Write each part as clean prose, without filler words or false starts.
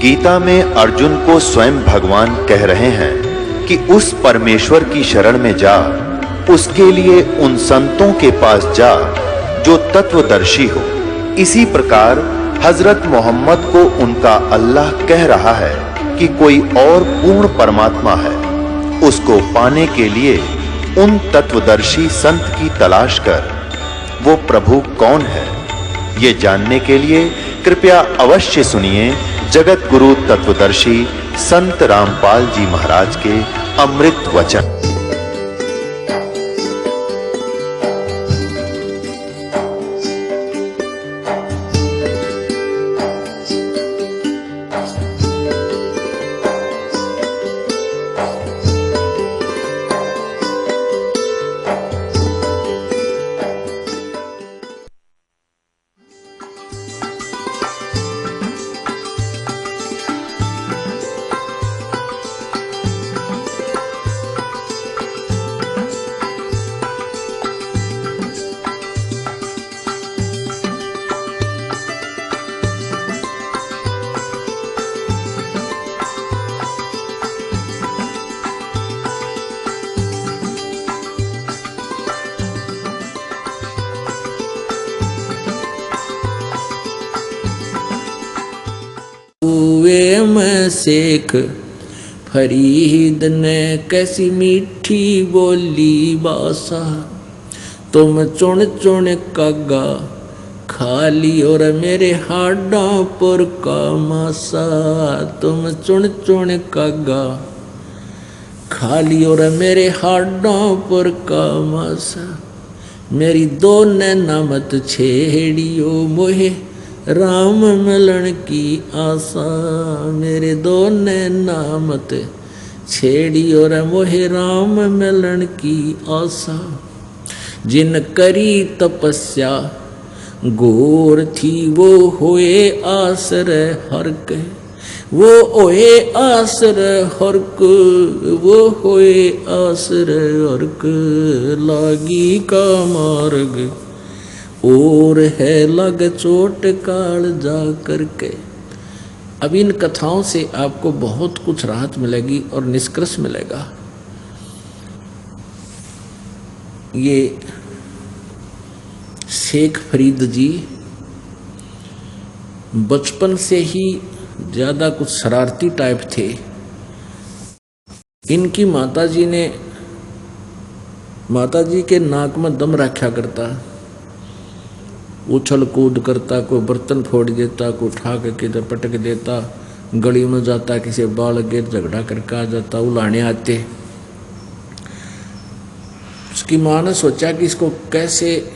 गीता में अर्जुन को स्वयं भगवान कह रहे हैं कि उस परमेश्वर की शरण में जा, उसके लिए उन संतों के पास जा जो तत्वदर्शी हो। इसी प्रकार हजरत मोहम्मद को उनका अल्लाह कह रहा है कि कोई और पूर्ण परमात्मा है, उसको पाने के लिए उन तत्वदर्शी संत की तलाश कर। वो प्रभु कौन है, ये जानने के लिए कृपया अवश्य सुनिए जगत गुरु तत्वदर्शी संत रामपाल जी महाराज के अमृत वचन। कुएं में शेख फरीद ने कैसी मीठी बोली बासा, तुम चुन चुन कागा खाली और मेरे हाडों पर का मासा। तुम चुन चुन कागा खाली और मेरे हाडों पर का मासा। मेरी दो नैना मत छेड़ियो मोहे राम मिलन की आशा। मेरे दो नैना मत छेड़ी और मोहे राम मिलन की आशा। जिन करी तपस्या घोर थी वो होए आश्रय हरक। वो होए आश्रय हरक, वो होए आश्रय हरक। लागी का मार्ग और है लग चोट काल जा करके। अब इन कथाओं से आपको बहुत कुछ राहत मिलेगी और निष्कर्ष मिलेगा। ये शेख फरीद जी बचपन से ही ज़्यादा कुछ शरारती टाइप थे। इनकी माताजी के नाक में दम रखा करता, उछल कूद करता, कोई बर्तन फोड़ देता, कोई उठा के किधर पटक देता, गली में जाता, किसी बाल गिर झगड़ा करके आ जाता, उलाने आते। उसकी माँ ने सोचा कि इसको कैसे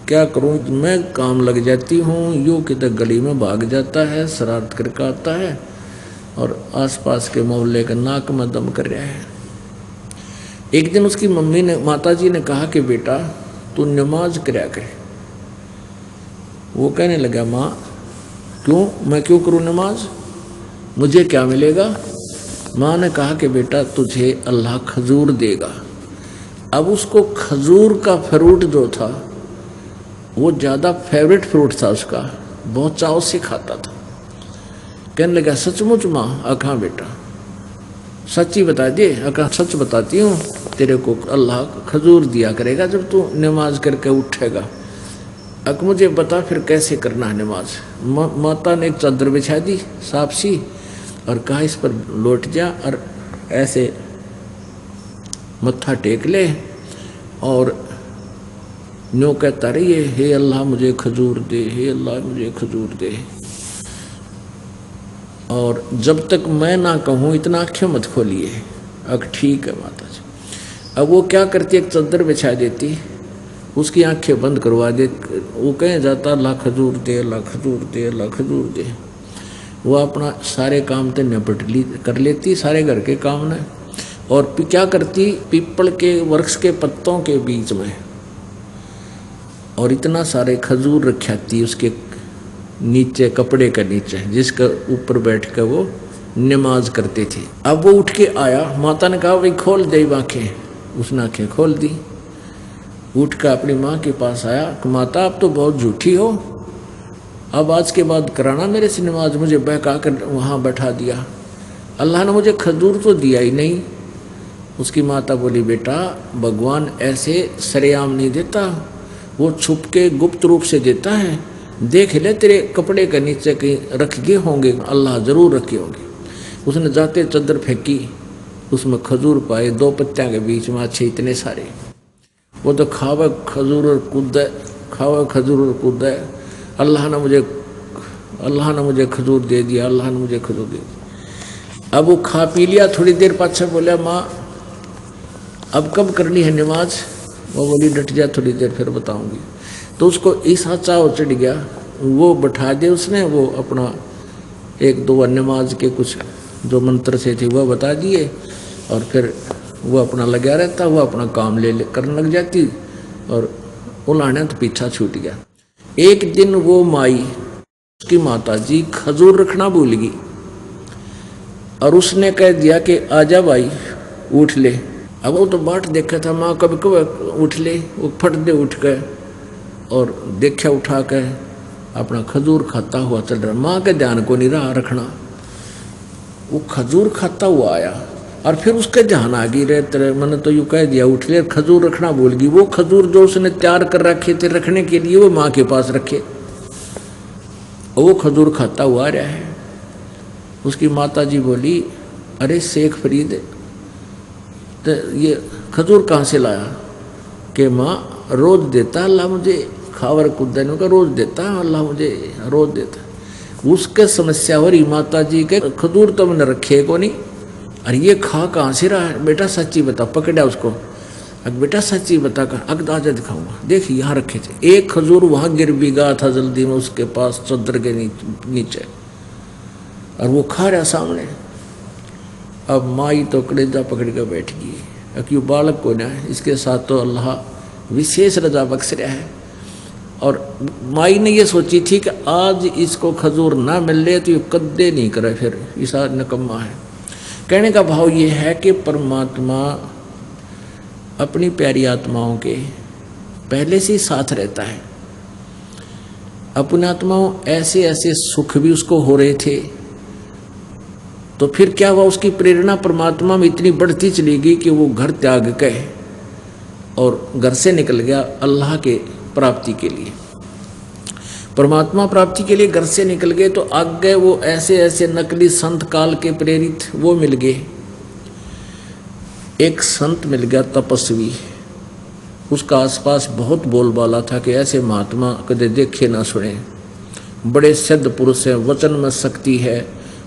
क्या करूं, मैं काम लग जाती हूँ, यूँ किधर गली में भाग जाता है, शरारत करके आता है और आसपास के मोहल्ले का नाक में दम कर रहा है। एक दिन उसकी माताजी ने कहा कि बेटा तू नमाज करया कर। वो कहने लगा माँ क्यों, मैं क्यों करूँ नमाज, मुझे क्या मिलेगा। माँ ने कहा कि बेटा तुझे अल्लाह खजूर देगा। अब उसको खजूर का फ्रूट जो था वो ज़्यादा फेवरेट फ्रूट था उसका, बहुत चाव से खाता था। कहने लगा सचमुच माँ। अखा बेटा सच्ची बता दे। अखा सच बताती हूँ, तेरे को अल्लाह खजूर दिया करेगा जब तू नमाज करके उठेगा। अब मुझे बता फिर कैसे करना है नमाज। माता ने एक चादर बिछा दी साफ सी और कहा इस पर लौट जा और ऐसे मत्था टेक ले और न्यों कहता रहिए हे अल्लाह मुझे खजूर दे, हे अल्लाह मुझे खजूर दे। और जब तक मैं ना कहूँ इतना आँखें मत खोलिए। अब ठीक है माता जी। अब वो क्या करती, एक चादर बिछा देती, उसकी आंखें बंद करवा दे। वो कहीं जाता अल्लाह खजूर दे, अल्लाह खजूर दे, अल्लाह खजूर दे। वो अपना सारे काम तो निपट कर लेती, सारे घर के काम ने। और क्या करती, पीपल के वृक्ष के पत्तों के बीच में और इतना सारे खजूर रखाती उसके नीचे, कपड़े के नीचे, जिसके ऊपर बैठ कर वो नमाज करते थे। अब वो उठ के आया, माता ने कहा भाई खोल दे आँखें। उसने आँखें खोल दी, उठ कर अपनी माँ के पास आया कि माता आप तो बहुत झूठी हो, अब आज के बाद कराना मेरे से नमाज। मुझे बहका कर वहाँ बैठा दिया। अल्लाह ने मुझे खजूर तो दिया ही नहीं। उसकी माता बोली, बेटा भगवान ऐसे सरेआम नहीं देता, वो छुप के गुप्त रूप से देता है। देख ले, तेरे कपड़े के नीचे कहीं रख गए होंगे, अल्लाह ज़रूर रखे होंगे। उसने जाते चादर फेंकी, उसमें खजूर पाए, 2 पत्तियां के बीच में अच्छे इतने सारे। वो तो खावे खजूर और कूदे, खावे खजूर और कूदे। अल्लाह ने मुझे खजूर दे दिया, अल्लाह ने मुझे खजूर दे दिया। अब वो खा पी लिया। थोड़ी देर पाछे बोला, माँ अब कब करनी है नमाज? वो बोली, डट जा, थोड़ी देर फिर बताऊंगी। तो उसको ऐसा चाव चढ़ गया, वो बैठा दे उसने, वो अपना 1-2 नमाज के कुछ जो मंत्र से थे वह बता दिए, और फिर वो अपना लगा रहता, वो अपना काम ले करने लग जाती, और उलाने तो पीछा छूट गया। एक दिन वो माई, उसकी माता जी खजूर रखना भूल गई, और उसने कह दिया कि आजा भाई उठ ले। अब वो तो बाट देखा था, माँ कब कब उठ ले। वो फट दे उठ गए और देखा उठा के अपना खजूर खाता हुआ चल रहा। माँ के ध्यान को नहीं रहा रखना। वो खजूर खाता हुआ आया, और फिर उसके ध्यान आ गई, रे तेरे मैंने तो यूँ कह दिया उठ ले, खजूर रखना भूल गई। वो खजूर जो उसने तैयार कर रखे थे रखने के लिए, वो माँ के पास रखे, और वो खजूर खाता हुआ आ रहा है। उसकी माता जी बोली, अरे शेख फरीद, तो ये खजूर कहाँ से लाया? कि माँ रोज देता अल्लाह मुझे, खावर कुदन का रोज देता अल्लाह मुझे, रोज देता। उसके समस्या हो रही माता जी के, खजूर तो मैंने रखे को नहीं, अरे ये खा कहाँ से रहा है? बेटा सच्ची बता। पकड़ा उसको, अग बेटा सच्ची बता कर, अग आजा दिखाऊंगा, देख यहाँ रखे थे। एक खजूर वहाँ गिर भी गया था जल्दी में उसके पास चद्दर के नीचे, और वो खा रहा सामने। अब माई तो कलेजा पकड़ कर बैठ गई, क्यों बालक को ना, इसके साथ तो अल्लाह विशेष रजा बख्श रहा है। और माई ने ये सोची थी कि आज इसको खजूर ना मिल ले तो ये कद्दे नहीं करे, फिर ऐसा नकम्मा है। कहने का भाव ये है कि परमात्मा अपनी प्यारी आत्माओं के पहले से ही साथ रहता है। अपनी आत्माओं ऐसे ऐसे सुख भी उसको हो रहे थे, तो फिर क्या हुआ, उसकी प्रेरणा परमात्मा में इतनी बढ़ती चली गई कि वो घर त्याग के और घर से निकल गया अल्लाह के प्राप्ति के लिए। परमात्मा प्राप्ति के लिए घर से निकल गए, तो आगे वो ऐसे ऐसे नकली संत काल के प्रेरित वो मिल गए। एक संत मिल गया तपस्वी, उसका आसपास बहुत बोलबाला था कि ऐसे महात्मा कदे देखे ना सुने, बड़े सिद्ध पुरुष हैं, वचन में शक्ति है,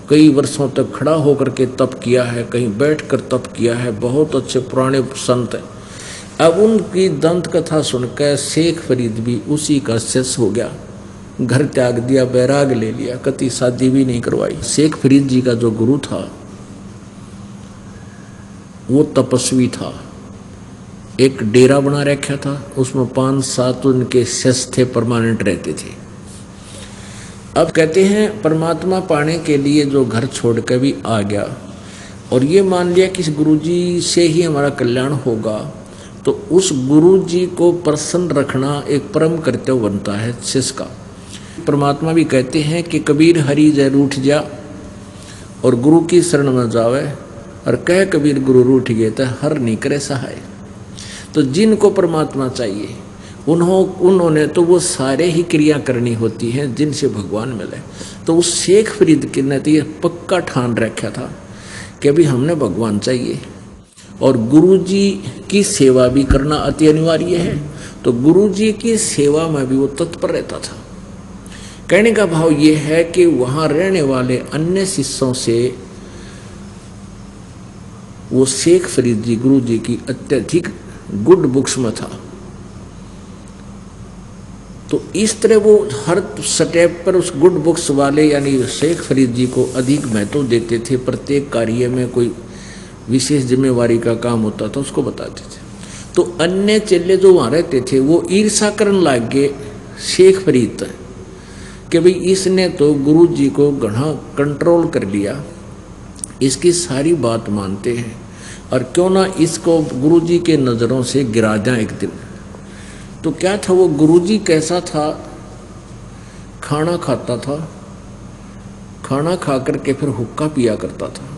कई वर्षों तक खड़ा होकर के तप किया है, कहीं बैठकर तप किया है, बहुत अच्छे पुराने संत हैं। अब उनकी दंत कथा सुनकर शेख फरीद भी उसी का शिष्य हो गया, घर त्याग दिया, बैराग ले लिया, कति शादी भी नहीं करवाई। शेख फरीद जी का जो गुरु था वो तपस्वी था, एक डेरा बना रखा था, उसमें 5-7 उनके शिष्य थे, परमानेंट रहते थे। अब कहते हैं परमात्मा पाने के लिए जो घर छोड़ कर भी आ गया, और ये मान लिया कि इस गुरुजी से ही हमारा कल्याण होगा, तो उस गुरुजी को प्रसन्न रखना एक परम कर्तव्य बनता है शिष्य का। परमात्मा भी कहते हैं कि कबीर हरि जय रूठ जा, और गुरु की शरण में जावे, और कह कबीर गुरु रूठ गए तो हर नहीं करे सहाय। तो जिनको परमात्मा चाहिए उन्होंने तो वो सारे ही क्रिया करनी होती हैं जिनसे भगवान मिले। तो उस शेख फरीद के ने तो ये पक्का ठान रखा था कि अभी हमने भगवान चाहिए, और गुरुजी की सेवा भी करना अति अनिवार्य है। तो गुरुजी की सेवा में भी वो तत्पर रहता था। कहने का भाव ये है कि वहाँ रहने वाले अन्य शिष्यों से वो शेख फरीद जी गुरुजी की अत्यधिक गुड बुक्स में था। तो इस तरह वो हर स्टेप पर उस गुड बुक्स वाले यानी शेख फरीद जी को अधिक महत्व देते थे। प्रत्येक कार्य में कोई विशेष जिम्मेवारी का काम होता था उसको बताते थे। तो अन्य चेले जो वहाँ रहते थे वो ईर्षा करने लग गए शेख फरीद कि भाई इसने तो गुरु जी को घना कंट्रोल कर लिया, इसकी सारी बात मानते हैं, और क्यों ना इसको गुरु जी के नज़रों से गिरा दें एक दिन। तो क्या था वो गुरुजी कैसा था, खाना खाता था, खाना खा करके फिर हुक्का पिया करता था।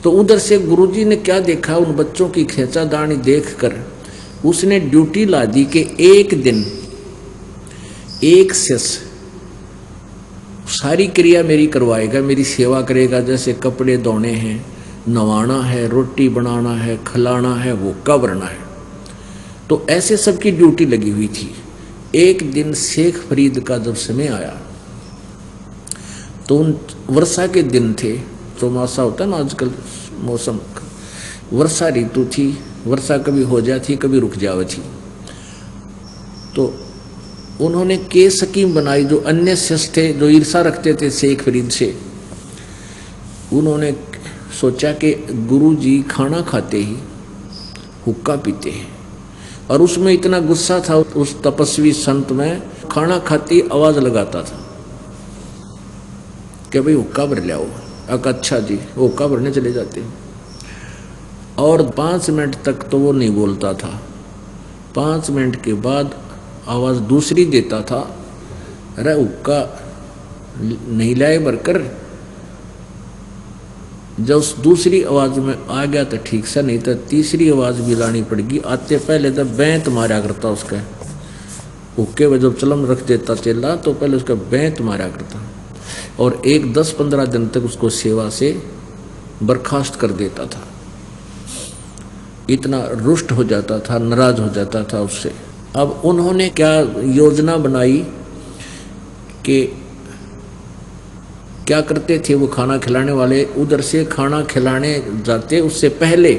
तो उधर से गुरुजी ने क्या देखा, उन बच्चों की खेचादानी देखकर उसने ड्यूटी ला दी कि एक दिन एक शिष्य सारी क्रिया मेरी करवाएगा, मेरी सेवा करेगा, जैसे कपड़े धोने हैं, नवाना है, रोटी बनाना है, खिलाना है, हुक्का भरना है। तो ऐसे सबकी ड्यूटी लगी हुई थी। एक दिन शेख फरीद का जब समय आया तो उन वर्षा के दिन थे, चौमासा होता है ना आजकल मौसम, वर्षा ऋतु थी, वर्षा कभी हो जाती कभी रुक जावे थी। तो उन्होंने के स्कीम बनाई, जो अन्य शिष्य थे जो ईर्षा रखते थे शेख फरीद से, उन्होंने सोचा कि गुरुजी खाना खाते ही हुक्का पीते हैं, और उसमें इतना गुस्सा था उस तपस्वी संत में, खाना खाती आवाज लगाता था कि भाई हुक्का भर लियाओ। अच्छा जी, हुक्का भरने चले जाते, और 5 मिनट तक तो वो नहीं बोलता था। 5 मिनट के बाद आवाज दूसरी देता था, अरे हुक्का नहीं लाए भरकर। जब उस दूसरी आवाज में आ गया तो ठीक से, नहीं तो तीसरी आवाज भी लानी पड़ेगी। आते पहले तो बैंत मारा करता उसका, हुक्के में जब चलम रख देता चेला तो पहले उसका बैंत मारा करता, और एक 10-15 दिन तक उसको सेवा से बर्खास्त कर देता था। इतना रुष्ट हो जाता था, नाराज हो जाता था उससे। अब उन्होंने क्या योजना बनाई कि क्या करते थे वो खाना खिलाने वाले, उधर से खाना खिलाने जाते उससे पहले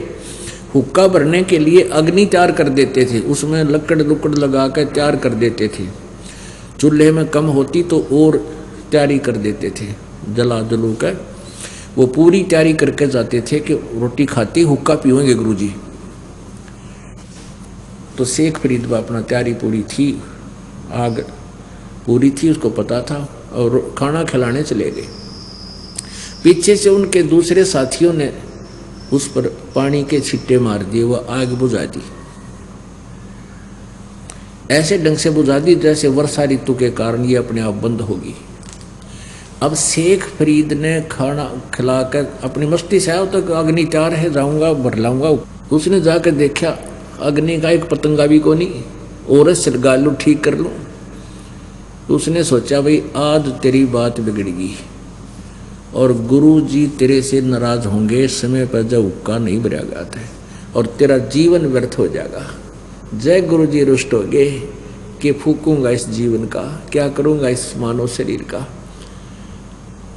हुक्का भरने के लिए अग्नि तैयार कर देते थे, उसमें लकड़ लुकड़ लगा कर तैयार कर देते थे। चूल्हे में कम होती तो और तैयारी कर देते थे, जला जलू कर वो पूरी तैयारी करके जाते थे कि रोटी खाती हुक्का पीवेंगे गुरुजी। तो शेख फरीद में अपना तैयारी पूरी थी, आग पूरी थी, उसको पता था, और खाना खिलाने चले गए। पीछे से उनके दूसरे साथियों ने उस पर पानी के छिट्टे मार दिए, वह आग बुझा दी। ऐसे ढंग से बुझा दी जैसे वर्षा ऋतु के कारण ये अपने आप बंद होगी। अब शेख फरीद ने खाना खिलाकर अपनी मस्ती से आया तो अग्नि तैयार है, जाऊंगा भर लाऊंगा। उसने जाकर देखा अग्नि का एक पतंगा भी को नहीं, और सिरगाल लूँ ठीक कर लूँ। उसने सोचा भाई आज तेरी बात बिगड़ेगी और गुरुजी तेरे से नाराज होंगे, समय पर जब हुक्का नहीं भरा जाता है, और तेरा जीवन व्यर्थ हो जाएगा। जय गुरुजी रुष्ट हो गए कि फूकूंगा इस जीवन का, क्या करूंगा इस मानव शरीर का।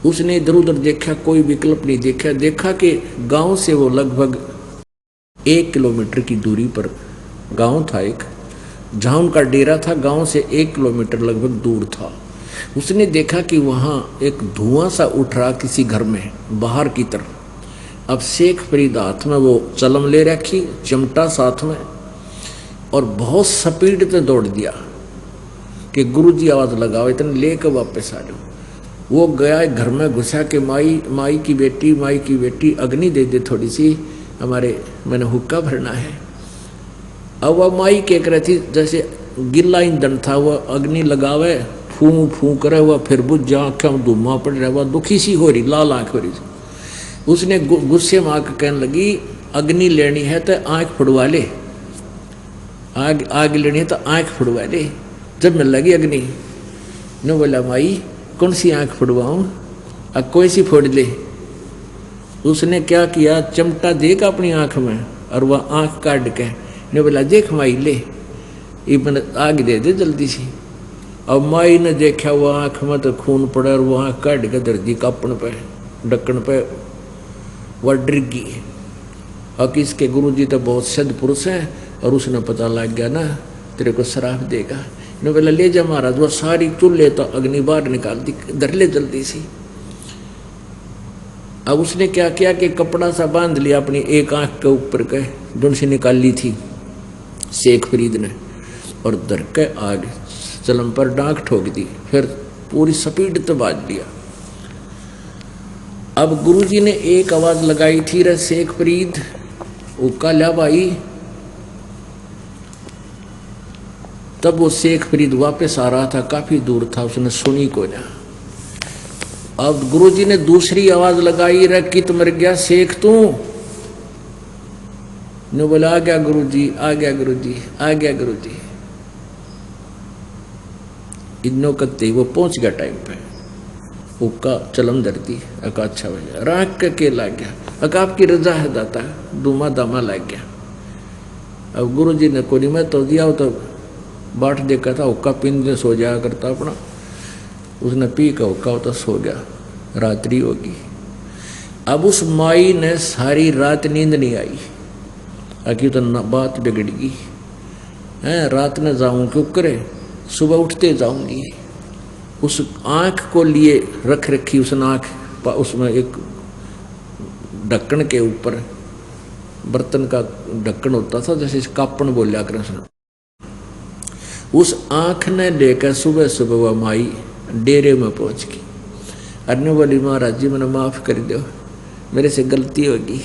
उसने इधर उधर देखा, कोई विकल्प नहीं देखा। देखा कि गांव से वो लगभग 1 किलोमीटर की दूरी पर गांव था एक, जहाँ उनका डेरा था गांव से 1 किलोमीटर लगभग दूर था। उसने देखा कि वहाँ एक धुआं सा उठ रहा किसी घर में बाहर की तरफ। अब शेख फरीद हाथ में वो चलम ले रखी, चिमटा साथ में, और बहुत स्पीड से दौड़ दिया कि गुरुजी आवाज़ लगाओ, इतने लेकर वापस आ जाओ। वो गया घर में घुसा कि माई की बेटी अग्नि दे दे थोड़ी सी, हमारे मैंने हुक्का भरना है। अब वह माई कह रही थी, जैसे गिल्ला ईंधन था, वह अग्नि लगावे फूं फूं करे, वह फिर बुझ जा, आँखें में धुआं पड़ रहा, वह दुखी सी हो रही, लाल आँख हो रही। उसने गुस्से में आकर कहने लगी अग्नि लेनी है तो आँख फुड़वा ले, आग लेनी है तो आँख फुड़वा ले। जब मिल लगी अग्नि ने बोला माई कौन सी आँख फुड़वाऊँ, अब कोई सी फोड़ ले। उसने क्या किया, चिमटा देगा अपनी आँख में और वह आँख काट के ने बोला देख माई ले, इबन आग दे दे जल्दी सी। अब माई ने देखा वो आँख में तो खून पड़ा और वो आँख काट के दर्दी कापण पे ढक्कन पे वह डर गई। और किसके गुरुजी तो बहुत सिद्ध पुरुष हैं, और उसने पता लग गया ना तेरे को श्राप देगा। ने बोला ले जा महाराज, वो सारी चूल्हे तो अग्नि बाहर निकाल दी, धर ले जल्दी सी। अब उसने क्या किया कि कपड़ा सा बांध लिया अपनी एक आंख के ऊपर के, ढूंढ से निकाल ली थी शेख फरीद ने, और धर के आग चलम पर डांक ठोक दी, फिर पूरी स्पीड तो बाज लिया। अब गुरुजी ने एक आवाज लगाई थी, रे शेख फरीद हुक्का ला भाई। तब वो शेख फरीद वापस आ रहा था, काफी दूर था, उसने सुनी को ना। अब गुरुजी ने दूसरी आवाज लगाई, रे कित मर गया शेख तू? ने बोला, आ गया गुरुजी, आ गया गुरुजी, आ गया गुरुजी। इन्नो करते वो पहुंच गया टाइम पे, उका चलम धरती अका अच्छा भैया राख के ला गया, अका आपकी रजा है दाता, दूमा दामा लग गया। अब गुरुजी ने कोनी मैं तो दिया, तो बाट देखा था, हुक्का पीन में सो जाया करता अपना, उसने पी का हुक्का तो सो गया, रात्रि होगी। अब उस माई ने सारी रात नींद नहीं आई, आखिर तो बात बिगड़ गई है, रात में जाऊं क्यों करे, सुबह उठते जाऊंगी। उस आँख को लिए रख रखी, उस आँख उसमें एक ढक्कन के ऊपर बर्तन का ढक्कन होता था, जैसे कापन बोलिया कृष्ण। उस आँख ने लेकर सुबह सुबह वह माई डेरे में पहुंच गई। अरने बोली, महाराज जी मैंने माफ़ कर दो, मेरे से गलती होगी,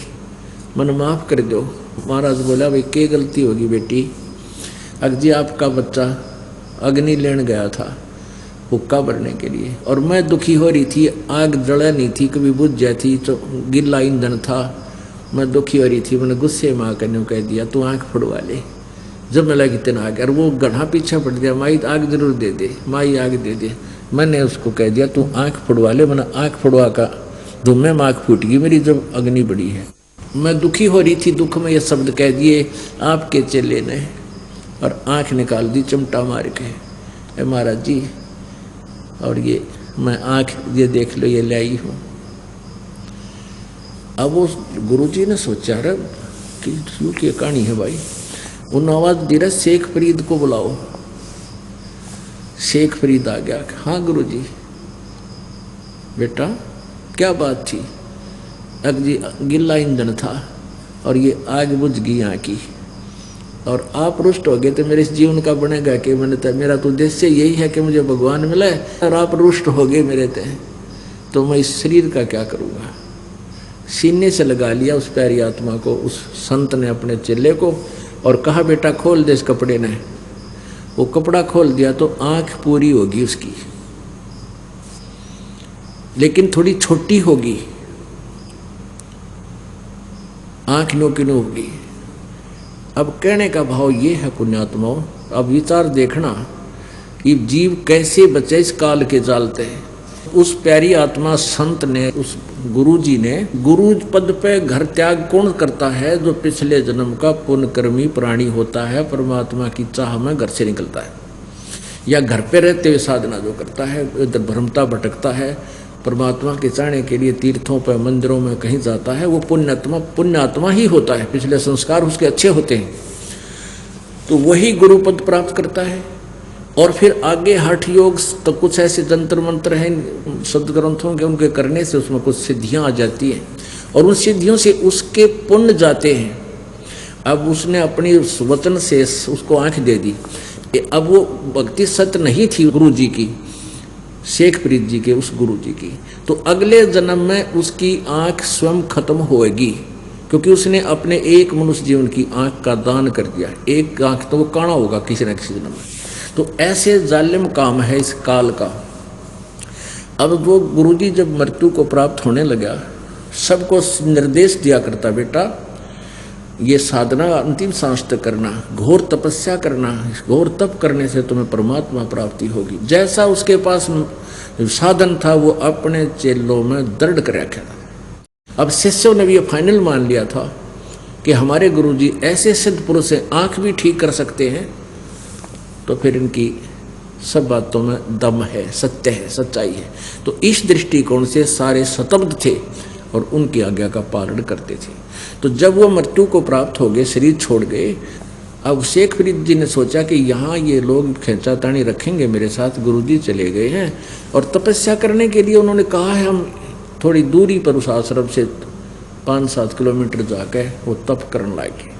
मैंने माफ़ कर दो। महाराज बोला, भाई क्या गलती होगी बेटी? अग जी आपका बच्चा अग्नि लेने गया था हुक्का भरने के लिए, और मैं दुखी हो रही थी, आग जला नहीं थी, कभी बुझ जाती तो गिला ईंधन था, मैं दुखी हो रही थी, मैंने गुस्से में आकर ने कह दिया तू आँख फुड़वा ले। जब मैं लगी इतना आग, और वो गढ़ा पीछे पड़ गया, माई आग जरूर दे दे, माई आग दे दे। मैंने उसको कह दिया तू आँख फुड़वा ले, मैंने आँख फुड़वा का धुम्मे में आँख फूट गई मेरी, जब अग्नि बड़ी है। मैं दुखी हो रही थी, दुख में ये शब्द कह दिए आपके चेले ने, और आँख निकाल दी चिमटा मार के, महाराज जी और ये मैं आँख ये देख लो, ये ले आई हूँ। अब वो गुरुजी ने सोचा रे कि क्यों की कहानी है भाई। उन आवाज दी रहा, शेख फरीद को बुलाओ। शेख फरीद आ गया, हाँ गुरुजी। बेटा क्या बात थी? अग जी गिल्ला ईंधन था और ये आग बुझ गई यहाँ की, और आप रुष्ट हो गए तो मेरे इस जीवन का बनेगा कि मैंने तो, मेरा तो उद्देश्य यही है कि मुझे भगवान मिले, और आप रुष्ट हो गए मेरे तो मैं इस शरीर का क्या करूँगा। सीने से लगा लिया उस प्यारी आत्मा को, उस संत ने अपने चेले को, और कहा बेटा खोल दे इस कपड़े ने। वो कपड़ा खोल दिया तो आँख पूरी होगी उसकी, लेकिन थोड़ी छोटी होगी, आँख नो की नो होगी। अब कहने का भाव ये है पुण्यात्माओं, अब विचार देखना कि जीव कैसे बचे इस काल के जालते हैं। उस प्यारी आत्मा संत ने, उस गुरु जी ने, गुरु पद पे घर त्याग कौन करता है? जो पिछले जन्म का पुण्यकर्मी प्राणी होता है, परमात्मा की चाह में घर से निकलता है, या घर पे रहते हुए साधना जो करता है, इधर भ्रमता भटकता है, परमात्मा के चाहने के लिए तीर्थों पर मंदिरों में कहीं जाता है, वो पुण्यात्मा ही होता है, पिछले संस्कार उसके अच्छे होते हैं, तो वही गुरु पद प्राप्त करता है। और फिर आगे हठ योग तो कुछ ऐसे जंतर मंत्र हैं सदग्रंथों के, उनके करने से उसमें कुछ सिद्धियां आ जाती हैं, और उन सिद्धियों से उसके पुण्य जाते हैं। अब उसने अपनी उस वचन से उसको आंख दे दी, अब वो भक्ति सत्य नहीं थी गुरु जी की, शेख फरीद जी के उस गुरु जी की, तो अगले जन्म में उसकी आंख स्वयं खत्म होएगी, क्योंकि उसने अपने एक मनुष्य जीवन की आंख का दान कर दिया। एक आंख तो वो काना होगा किसी न किसी जन्म में। तो ऐसे जालिम काम है इस काल का। अब वो गुरुजी जब मृत्यु को प्राप्त होने लगा, सबको निर्देश दिया करता, बेटा ये साधना अंतिम सांस तक करना, घोर तपस्या करना, घोर तप करने से तुम्हें परमात्मा प्राप्ति होगी। जैसा उसके पास साधन था वो अपने चेलों में दृढ़ कर रखा था। अब शिष्यों ने भी ये फाइनल मान लिया था कि हमारे गुरुजी ऐसे सिद्ध पुरुष हैं, आँख भी ठीक कर सकते हैं, तो फिर इनकी सब बातों में दम है, सत्य है, सच्चाई है। तो इस दृष्टिकोण से सारे स्तब्ध थे और उनकी आज्ञा का पालन करते थे। तो जब वो मृत्यु को प्राप्त हो गए, शरीर छोड़ गए, अब शेख फरीद जी ने सोचा कि यहाँ ये लोग खींचातानी रखेंगे मेरे साथ, गुरुजी चले गए हैं, और तपस्या करने के लिए उन्होंने कहा है हम थोड़ी दूरी पर उस आश्रम से 5-7 किलोमीटर जाकर वो तप करने लगे।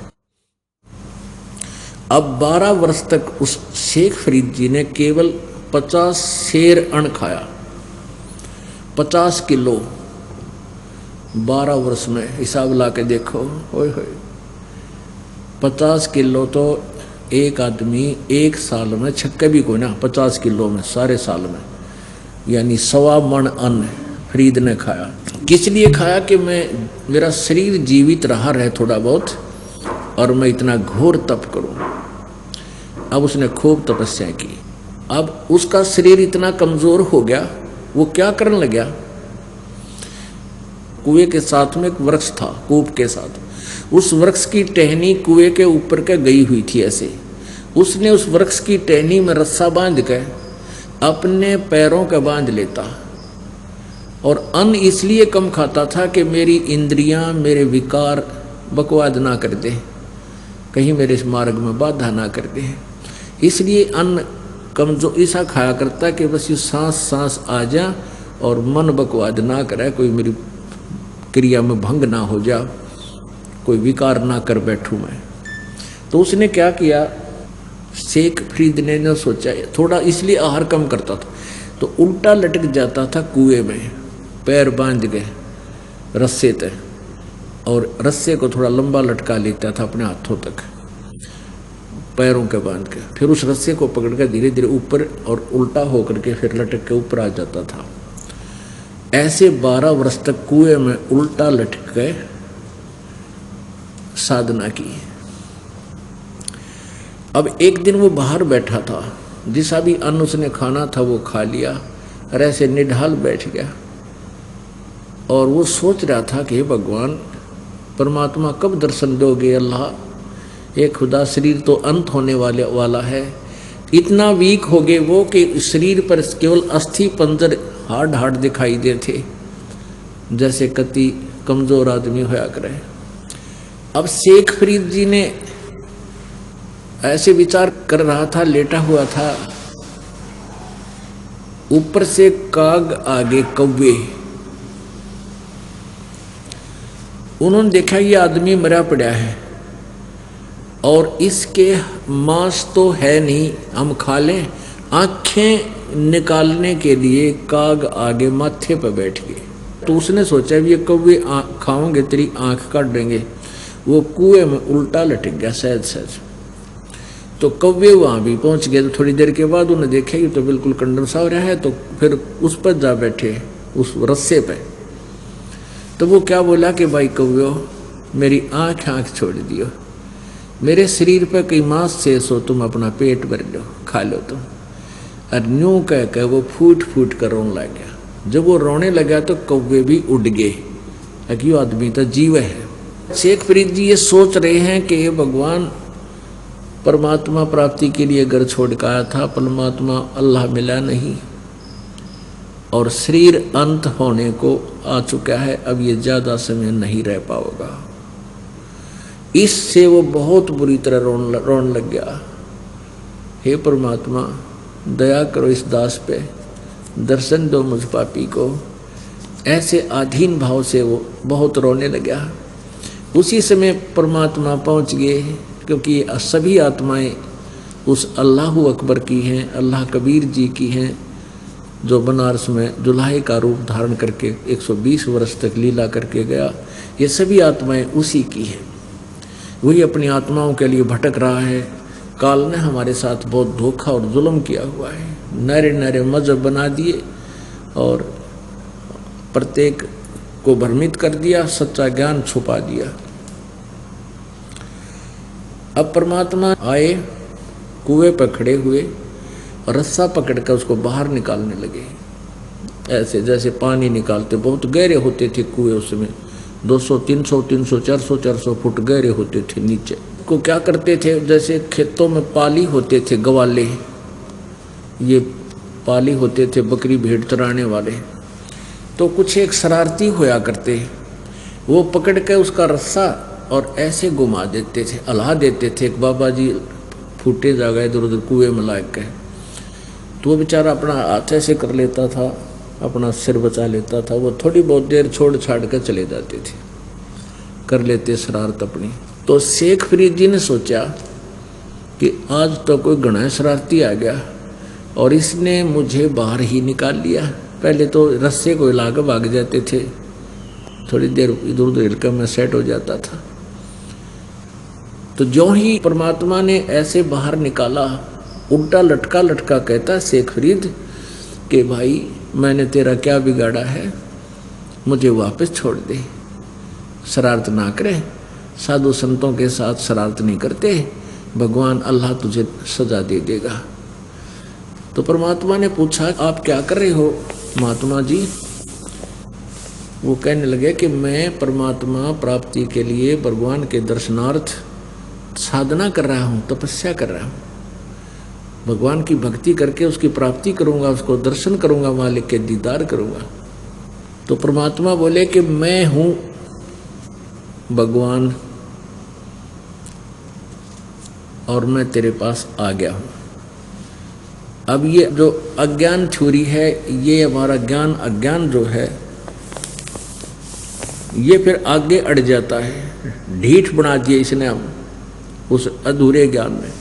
अब 12 वर्ष तक उस शेख फरीद जी ने केवल 50 शेर अन्न खाया, 50 किलो 12 वर्ष में। हिसाब ला के देखो, ओए होए 50 किलो तो एक आदमी एक साल में छक्के भी कोई ना 50 किलो में सारे साल में, यानी 1.25 मन अन्न फरीद ने खाया। किस लिए खाया कि मेरा शरीर जीवित रहे थोड़ा बहुत और मैं इतना घोर तप करूं। अब उसने खूब तपस्या की। अब उसका शरीर इतना कमजोर हो गया, वो क्या करने लगा, कुएं के साथ में एक वृक्ष था, कूप के साथ, उस वृक्ष की टहनी कुएं के ऊपर के गई हुई थी ऐसे, उसने उस वृक्ष की टहनी में रस्सा बांध के अपने पैरों का बांध लेता और अन्न इसलिए कम खाता था कि मेरी इंद्रियां, मेरे विकार बकवाद ना कर दे, कहीं मेरे इस मार्ग में बाधा ना कर दे, इसलिए अन्न कमजोर ऐसा खाया करता कि बस ये सांस सांस आ जा और मन बकवाद ना करे, कोई मेरी क्रिया में भंग ना हो जा, कोई विकार ना कर बैठूं मैं। तो उसने क्या किया, शेख फरीद ने सोचा थोड़ा, इसलिए आहार कम करता था, तो उल्टा लटक जाता था कुएं में, पैर बांध गए रस्से तक और रस्से को थोड़ा लंबा लटका लेता था अपने हाथों तक, पैरों के बांध के, फिर उस रस्से को पकड़ कर धीरे धीरे ऊपर और उल्टा होकर के फिर लटक के ऊपर आ जाता था। ऐसे 12 वर्ष तक कुएं में उल्टा लटक के साधना की। अब एक दिन वो बाहर बैठा था, जिसा भी अन्न उसने खाना था वो खा लिया और ऐसे निढाल बैठ गया और वो सोच रहा था कि भगवान परमात्मा कब दर्शन दोगे, अल्लाह ये खुदा, शरीर तो अंत होने वाला है, इतना वीक हो गए वो कि शरीर पर केवल अस्थि पंजर हाड दिखाई देते, जैसे कति कमजोर आदमी होया करे। अब शेख फरीद जी ने ऐसे विचार कर रहा था, लेटा हुआ था, ऊपर से काग आगे कौवे, उन्होंने देखा ये आदमी मरा पड़ा है और इसके मांस तो है नहीं, हम खा लें। आंखें निकालने के लिए काग आगे माथे पर बैठ गए। तो उसने सोचा भी ये कौवे खाओगे तेरी आंख काट देंगे। वो कुएं में उल्टा लटक गया सहज सहज। तो कौवे वहां भी पहुंच गए। तो थोड़ी देर के बाद उन्हें देखा कि तो बिल्कुल कंडम सा हो रहा है, तो फिर उस पर जा बैठे, उस रस्से पे। तो वो क्या बोला कि भाई कौवे, मेरी आंख छोड़ दियो, मेरे शरीर पर कई मांस शेष हो, तुम अपना पेट भर लो, खा लो तुम। और न्यू कह के वो फूट फूट कर रोने लग गया। जब वो रोने लगा तो कौवे भी उड़ गए, कि वो आदमी तो जीव है। शेख फरीद जी ये सोच रहे हैं कि ये भगवान परमात्मा प्राप्ति के लिए घर छोड़ के आया था, परमात्मा अल्लाह मिला नहीं और शरीर अंत होने को आ चुका है, अब ये ज्यादा समय नहीं रह पाएगा। इससे वो बहुत बुरी तरह रोने लग गया। हे परमात्मा, दया करो इस दास पे, दर्शन दो मुझ पापी को। ऐसे अधीन भाव से वो बहुत रोने लगा। उसी समय परमात्मा पहुंच गए, क्योंकि सभी आत्माएं उस अल्लाह अकबर की हैं, अल्लाह कबीर जी की हैं, जो बनारस में दुल्हे का रूप धारण करके 120 वर्ष तक लीला करके गया। ये सभी आत्माएं उसी की हैं। वही अपनी आत्माओं के लिए भटक रहा है। काल ने हमारे साथ बहुत धोखा और जुल्म किया हुआ है, नरे नरे मजहब बना दिए और प्रत्येक को भ्रमित कर दिया, सच्चा ज्ञान छुपा दिया। अब परमात्मा आए, कुएं पर खड़े हुए और रस्सा पकड़कर उसको बाहर निकालने लगे, ऐसे जैसे पानी निकालते। बहुत गहरे होते थे कुएं उस समय, 200, 300, 300, 400, 400 फुट गहरे होते थे। नीचे को क्या करते थे, जैसे खेतों में पाली होते थे गवाले, ये पाली होते थे बकरी भेड़ चराने वाले, तो कुछ एक शरारती होया करते, वो पकड़ के उसका रस्सा और ऐसे घुमा देते थे, अल्हा देते थे। एक बाबा जी फूटे जा गए इधर उधर कुएं में लाग के, तो वो बेचारा अपना हाथ ऐसे कर लेता था, अपना सिर बचा लेता था। वो थोड़ी बहुत देर छोड़ छाड़ कर चले जाते थे, कर लेते शरारत अपनी। तो शेख फरीद जी ने सोचा कि आज तो कोई घना शरारती आ गया और इसने मुझे बाहर ही निकाल लिया। पहले तो रस्से को हिला कर भाग जाते थे, थोड़ी देर इधर उधर हिलकर मैं सेट हो जाता था। तो जो ही परमात्मा ने ऐसे बाहर निकाला, उल्टा लटका लटका कहता शेख फरीद कि भाई मैंने तेरा क्या बिगाड़ा है, मुझे वापस छोड़ दे, शरारत ना करे, साधु संतों के साथ शरारत नहीं करते, भगवान अल्लाह तुझे सजा दे देगा। तो परमात्मा ने पूछा आप क्या कर रहे हो महात्मा जी? वो कहने लगे कि मैं परमात्मा प्राप्ति के लिए भगवान के दर्शनार्थ साधना कर रहा हूँ, तपस्या कर रहा हूँ, भगवान की भक्ति करके उसकी प्राप्ति करूँगा, उसको दर्शन करूँगा, मालिक के दीदार करूँगा। तो परमात्मा बोले कि मैं हूँ भगवान और मैं तेरे पास आ गया हूँ। अब ये जो अज्ञान छुरी है, ये हमारा ज्ञान अज्ञान जो है, ये फिर आगे अड़ जाता है, ढीठ बना दिया इसने हम उस अधूरे ज्ञान में।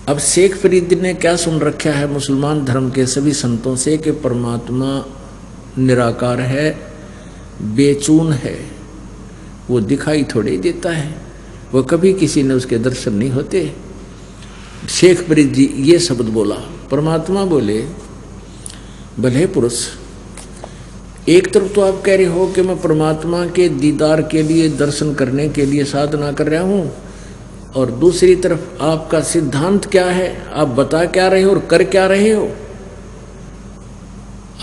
अब शेख फरीद ने क्या सुन रखा है मुसलमान धर्म के सभी संतों से कि परमात्मा निराकार है, बेचून है, वो दिखाई थोड़ी देता है, वो कभी किसी ने उसके दर्शन नहीं होते। शेख फरीद जी ये शब्द बोला। परमात्मा बोले भले पुरुष, एक तरफ तो आप कह रहे हो कि मैं परमात्मा के दीदार के लिए, दर्शन करने के लिए साधना कर रहा हूँ, और दूसरी तरफ आपका सिद्धांत क्या है, आप बता क्या रहे हो और कर क्या रहे हो?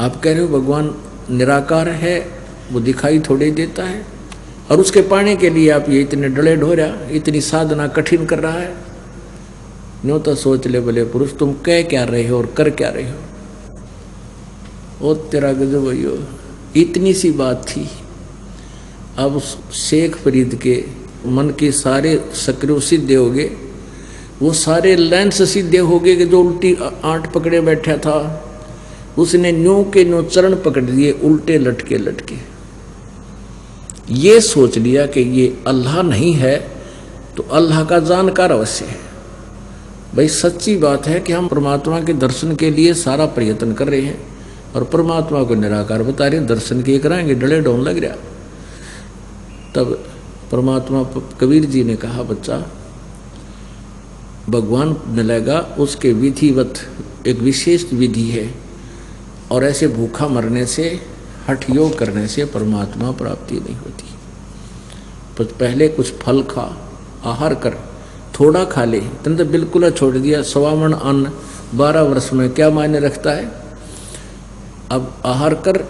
आप कह रहे हो भगवान निराकार है, वो दिखाई थोड़ी देता है, और उसके पाने के लिए आप ये इतने डले ढोरा, इतनी साधना कठिन कर रहा है। न्यों तो सोच ले भले पुरुष, तुम कह क्या रहे हो और कर क्या रहे हो? ओ तेरा गजब भैया, इतनी सी बात थी। अब शेख फरीद के मन के सारे सक्रिय सिद्धे हो गए, वो सारे लेंस सीधे हो गए कि जो उल्टी आंट पकड़े बैठा था उसने न्यों के न्यों चरण पकड़ दिए, उल्टे लटके लटके। ये सोच लिया कि ये अल्लाह नहीं है तो अल्लाह का जानकार अवश्य है। भाई सच्ची बात है कि हम परमात्मा के दर्शन के लिए सारा प्रयत्न कर रहे हैं और परमात्मा को निराकार बता रहे हैं, दर्शन के कराएंगे, डले डोन लग रहा। तब परमात्मा कबीर जी ने कहा बच्चा, भगवान मिलेगा उसके विधिवत एक विशेष विधि है, और ऐसे भूखा मरने से, हठ योग करने से परमात्मा प्राप्ति नहीं होती। तो पहले कुछ फल खा, आहार कर, थोड़ा खा ले, तुम तो बिल्कुल छोड़ दिया। 1.25 मन अन्न 12 वर्ष में क्या मायने रखता है? अब आहार कर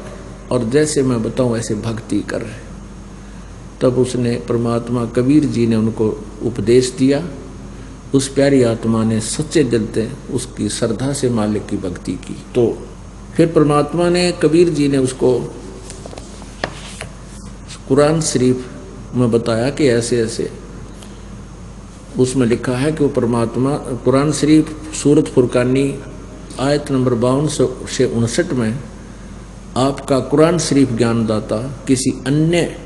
और जैसे मैं बताऊं ऐसे भक्ति कर। तब उसने परमात्मा कबीर जी ने उनको उपदेश दिया। उस प्यारी आत्मा ने सच्चे दिल से उसकी श्रद्धा से मालिक की भक्ति की। तो फिर परमात्मा ने, कबीर जी ने उसको कुरान शरीफ में बताया कि ऐसे ऐसे, उसमें लिखा है कि वो परमात्मा, कुरान शरीफ सूरत फुरकानी आयत नंबर 52 से 59 में, आपका कुरान शरीफ ज्ञानदाता किसी अन्य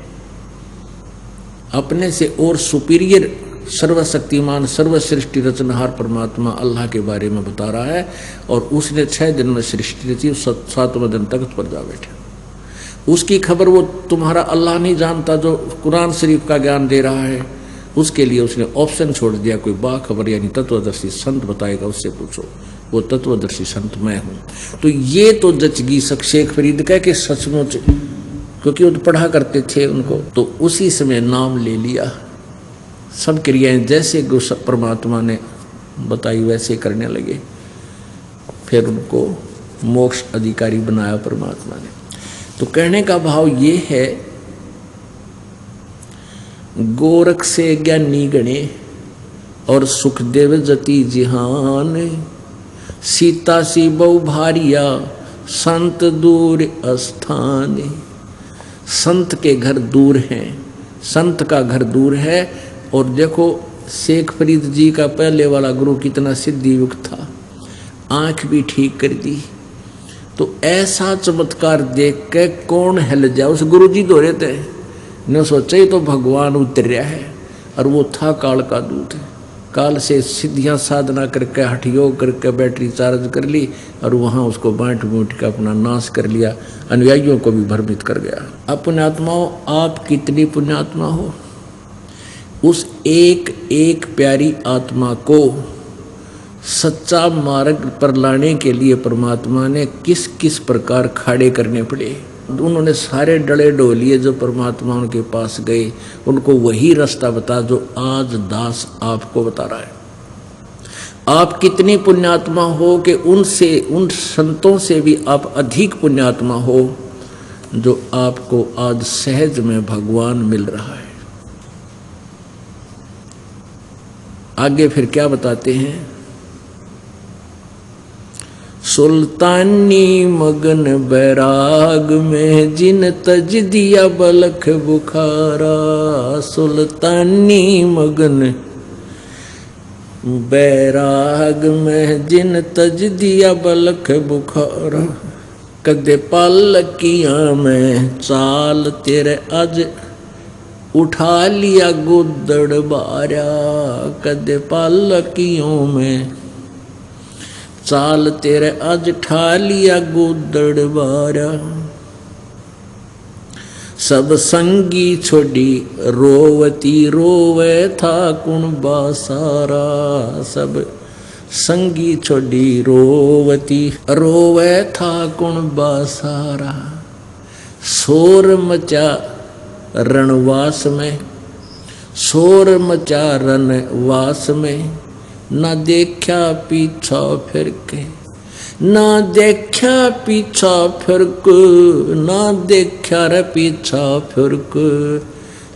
अपने से और सुपीरियर सर्वशक्तिमान सर्वसृष्टि रचनहार परमात्मा अल्लाह के बारे में बता रहा है, और उसने 6 दिन में सृष्टि रची, 7वें दिन तख्त पर जा बैठे। उसकी खबर वो तुम्हारा अल्लाह नहीं जानता जो कुरान शरीफ का ज्ञान दे रहा है। उसके लिए उसने ऑप्शन छोड़ दिया, कोई बाखबर यानी तत्वदर्शी संत बताएगा, उससे पूछो। वो तत्वदर्शी संत मैं हूँ। तो ये तो जचगी शेख फरीद कह के सचमुच, क्योंकि वो तो पढ़ा करते थे उनको, तो उसी समय नाम ले लिया। सब क्रियाएं जैसे परमात्मा ने बताई वैसे करने लगे। फिर उनको मोक्ष अधिकारी बनाया परमात्मा ने। तो कहने का भाव ये है, गोरख से ज्ञानी गणे और सुखदेव जति जिहान, सीता सी बहु भारिया संत दूर स्थान। संत के घर दूर हैं, संत का घर दूर है। और देखो शेख फरीद जी का पहले वाला गुरु कितना सिद्धि युक्त था, आंख भी ठीक कर दी। तो ऐसा चमत्कार देख के कौन हिल जाए। उस गुरु जी दो रहे थे, ने सोचा ही तो भगवान उतर रहा है, और वो था काल का दूत। काल से सिद्धियां साधना करके, हठ योग करके बैटरी चार्ज कर ली, और वहाँ उसको बांट बूट के अपना नाश कर लिया, अनुयायियों को भी भ्रमित कर गया। अब पुण्यात्माओं, आप कितनी पुण्यात्मा हो, उस एक एक प्यारी आत्मा को सच्चा मार्ग पर लाने के लिए परमात्मा ने किस किस प्रकार खाड़े करने पड़े। उन्होंने सारे डले डोलिए जो परमात्मा उनके पास गए, उनको वही रास्ता बता जो आज दास आपको बता रहा है। आप कितनी पुण्यात्मा हो कि उनसे, उन संतों से भी आप अधिक पुण्यात्मा हो जो आपको आज सहज में भगवान मिल रहा है। आगे फिर क्या बताते हैं? सुल्तानी मगन बैराग में जिन तज दिया बलख बुखारा। सुल्तानी मगन बैराग में जिन तज दिया बलख बुखारा। कदे पालकियां में चाल तेरे आज उठा लिया गुदड़ बारा। कदे पालकियों में चाल तेरे आज ठा लिया गुदड़ बारा। सब संगी छोड़ी रोवती रोवे था कुण बासारा। सब संगी छोड़ी रोवती रोवे था कुण बासारा। शोर मचा रणवास में, शोर मचा रणवास में। ना देखा पीछा फिर के, ना देखा पीछा फिर के, ना देखा रे पीछा फिर के।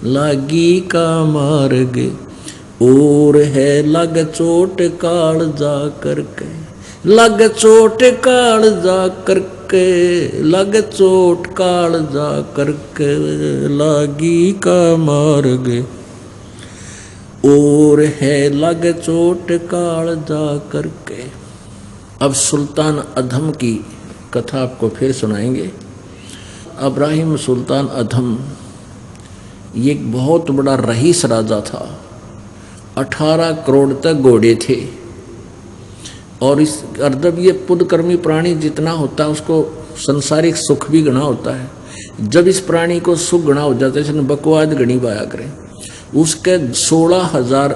लागी का मार्ग और है लग चोट काल जा करके। लग चोट काल जा करके, लग चोट काल जा करके। लागी का मार्ग और है लग चोट काल जा करके। अब सुल्तान अधम की कथा आपको फिर सुनाएंगे। इब्राहिम सुल्तान अधम ये एक बहुत बड़ा रईस राजा था। 18 करोड़ तक घोड़े थे और इस अर्दब ये पुदकर्मी प्राणी जितना होता है उसको संसारिक सुख भी गणा होता है। जब इस प्राणी को सुख गणा हो जाता है, इसने बकवाद गणी पाया करें। उसके 16,000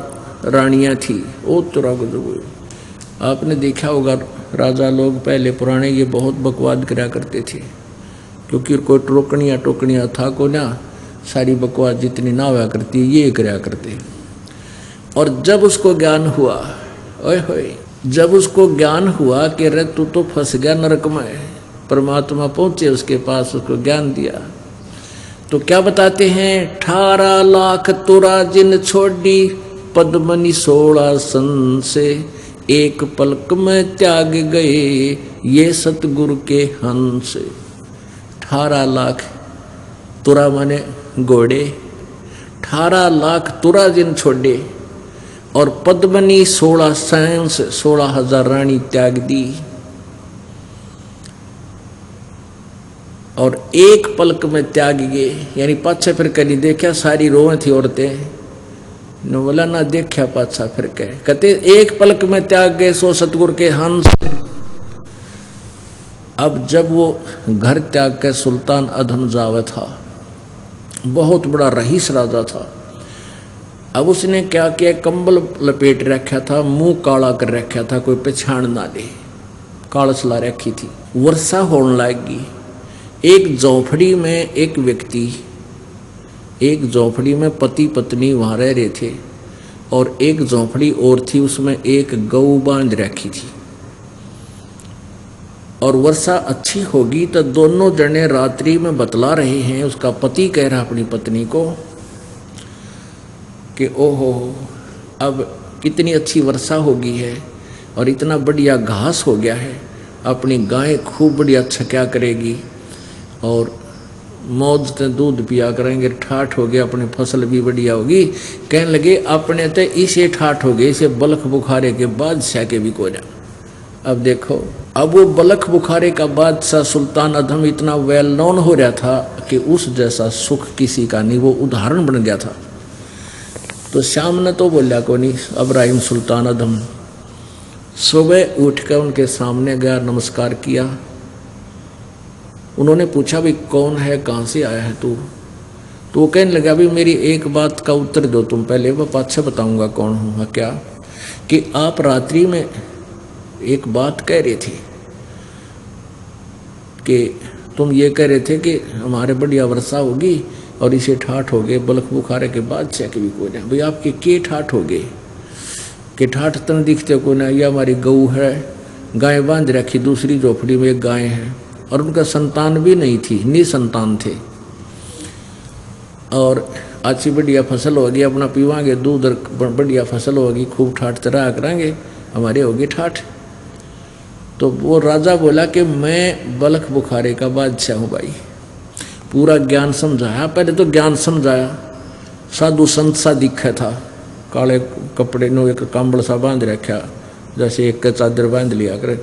रानियां थी। ओ तुरा आपने देखा होगा राजा लोग पहले पुराने ये बहुत बकवाद करा करते थे, क्योंकि कोई टोकनिया था को ना, सारी बकवाद जितनी ना हुआ करती ये करा करते। और जब उसको ज्ञान हुआ, ओए होए, जब उसको ज्ञान हुआ कि रे तू तो फंस गया नरक में, परमात्मा पहुंचे उसके पास, उसको ज्ञान दिया। तो क्या बताते हैं? 18 लाख तुरा जिन छोड़ी पद्मनी 16 सन से। एक पलक में त्याग गए ये सतगुरु के हंस। 18 लाख तुरा माने घोड़े, 18 लाख तुरा जिन छोड़े और पद्मनी 16 सन से 16,000 रानी त्याग दी। और एक पलक में त्याग गए, यानी पाछे फिर कहीं देखा, सारी रोएं थी औरतें। न बोला ना देखा पाछा फिर कहते एक पलक में त्याग गए सो सतगुरु के हंस। अब जब वो घर त्याग के सुल्तान अधम जावे था, बहुत बड़ा रईस राजा था। अब उसने क्या किया? कंबल लपेट रखा था, मुंह काला कर रखा था, कोई पहचान ना ले, कालस ला रखी थी। वर्षा होने लगी। एक झोंपड़ी में एक व्यक्ति, एक झोंपड़ी में पति पत्नी वहाँ रह रहे थे और एक झोंपड़ी और थी, उसमें एक गऊ बांध रखी थी। और वर्षा अच्छी होगी तो दोनों जने रात्रि में बतला रहे हैं। उसका पति कह रहा अपनी पत्नी को कि ओहो अब कितनी अच्छी वर्षा हो गई है और इतना बढ़िया घास हो गया है, अपनी गाय खूब बढ़िया छक्या करेगी और मौज से दूध पिया करेंगे, ठाठ हो गया, अपनी फसल भी बढ़िया होगी। कहने लगे अपने तो इसे ठाठ हो गए, इसे बलख बुखारे के बादशाह के भी को जा। अब देखो, अब वो बलख बुखारे का बादशाह सुल्तान अधम इतना वेल नोन हो रहा था कि उस जैसा सुख किसी का नहीं, वो उदाहरण बन गया था। तो शाम ने तो बोलिया को नहीं। इब्राहिम सुल्तान अधम सुबह उठकर उनके सामने गया, नमस्कार किया। उन्होंने पूछा भाई कौन है, कहाँ से आया है तू? तो वो कहने लगा भी मेरी एक बात का उत्तर दो तुम पहले, वो पाछे बताऊंगा कौन हूँ। क्या कि आप रात्रि में एक बात कह रहे थे कि तुम ये कह रहे थे कि हमारे बढ़िया वर्षा होगी और इसे ठाठ हो गए, बलख बुखारे के बाद से कभी कोई ना भाई आपके के ठाठ हो गए कि ठाठ तन दिखते को ना। ये हमारी गऊ है, गाय बांध रखी, दूसरी झोपड़ी में एक गाय है और उनका संतान भी नहीं थी, निसंतान थे। और अच्छी बढ़िया फसल होगी, अपना पीवांगे दूध, बढ़िया फसल होगी, खूब ठाठ तरह कराएंगे, हमारे होगी ठाठ। तो वो राजा बोला कि मैं बलख बुखारे का बादशाह हूँ भाई। पूरा ज्ञान समझाया, पहले तो ज्ञान समझाया, साधु संत सा दिखा था, काले कपड़े नो एक कंबल सा बांध रखा, जैसे एक चादर बांध लिया कर।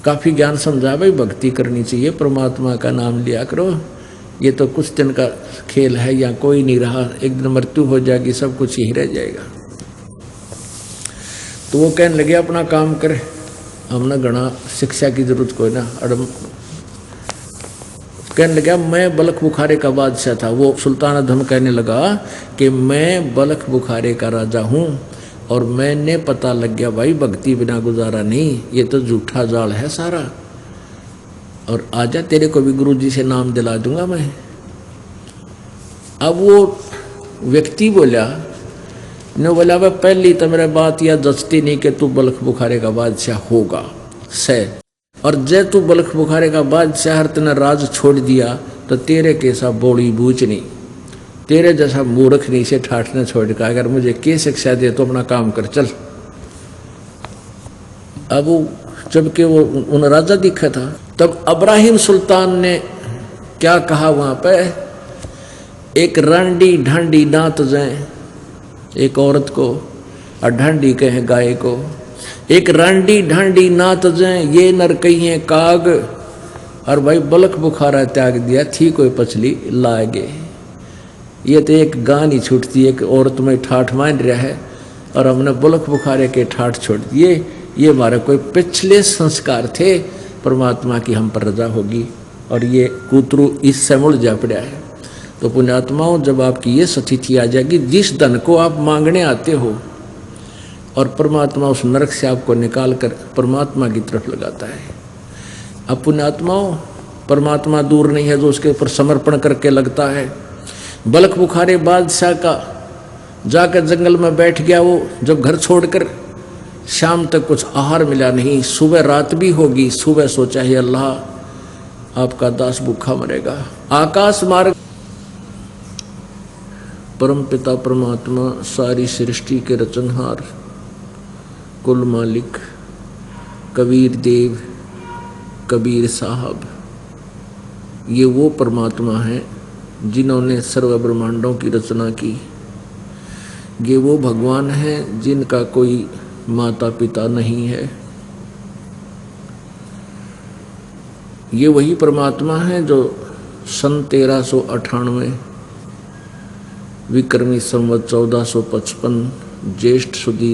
काफ़ी ज्ञान समझा भाई, भक्ति करनी चाहिए, परमात्मा का नाम लिया करो, ये तो कुछ दिन का खेल है, या कोई नहीं रहा, एक दिन मृत्यु हो जाएगी, सब कुछ यही रह जाएगा। तो वो कहने लगे अपना काम करे, हमने घना शिक्षा की जरूरत कोई ना अड़म। कहने लगा मैं बलख बुखारे का बादशाह था। वो सुल्तान अधम कहने लगा कि मैं बलख बुखारे का राजा हूँ और मैंने पता लग गया भाई भक्ति बिना गुजारा नहीं, ये तो झूठा जाल है सारा, और आजा तेरे को भी गुरु जी से नाम दिला दूंगा मैं। अब वो व्यक्ति बोला वह पहली तो मेरा बात यह जचती नहीं कि तू बलख बुखारे का बादशाह होगा से, और जय तू बलख बुखारे का बादशाह हर तेने राज छोड़ दिया तो तेरे कैसा बोली बूझ नहीं, तेरे जैसा मूर्ख नहीं से ठाठने छोड़ का, अगर मुझे के शिक्षा दे तो अपना काम कर चल। अब वो जबकि वो उन राजा दिखा था, तब इब्राहिम सुल्तान ने क्या कहा वहां पे, एक रांडी ढांडी दांत जाए एक औरत को, और ढांडी कहे गाय को, एक रांडी ढांडी नात जाए ये नर कहिए काग, और भाई बलख बुखारा त्याग दिया थी कोई पछली लागे। ये तो एक गान ही छूटती है कि औरत में ठाठ मान रहा है और हमने बलख बुखारे के ठाठ छोड़ दिए। ये हमारे कोई पिछले संस्कार थे, परमात्मा की हम पर रजा होगी, और ये कूतरू इससे मुड़ जा पड़ा है। तो पुण्यात्माओं, जब आपकी ये स्थिति आ जाएगी, जिस धन को आप मांगने आते हो और परमात्मा उस नरक से आपको निकाल कर परमात्मा की तरफ लगाता है। अब पुण्यात्माओं, परमात्मा दूर नहीं है जो उसके ऊपर समर्पण करके लगता है। बलख बुखारे बादशाह का जाकर जंगल में बैठ गया, वो जब घर छोड़कर शाम तक कुछ आहार मिला नहीं, सुबह रात भी होगी, सुबह सोचा है अल्लाह आपका दास भूखा मरेगा। आकाश मार्ग परम पिता परमात्मा सारी सृष्टि के रचनहार कुल मालिक कबीर देव कबीर साहब, ये वो परमात्मा हैं जिन्होंने सर्व ब्रह्मांडों की रचना की। ये वो भगवान हैं जिनका कोई माता पिता नहीं है। ये वही परमात्मा है जो सन 1398 विक्रमी संवत 1455 ज्येष्ठ सुदी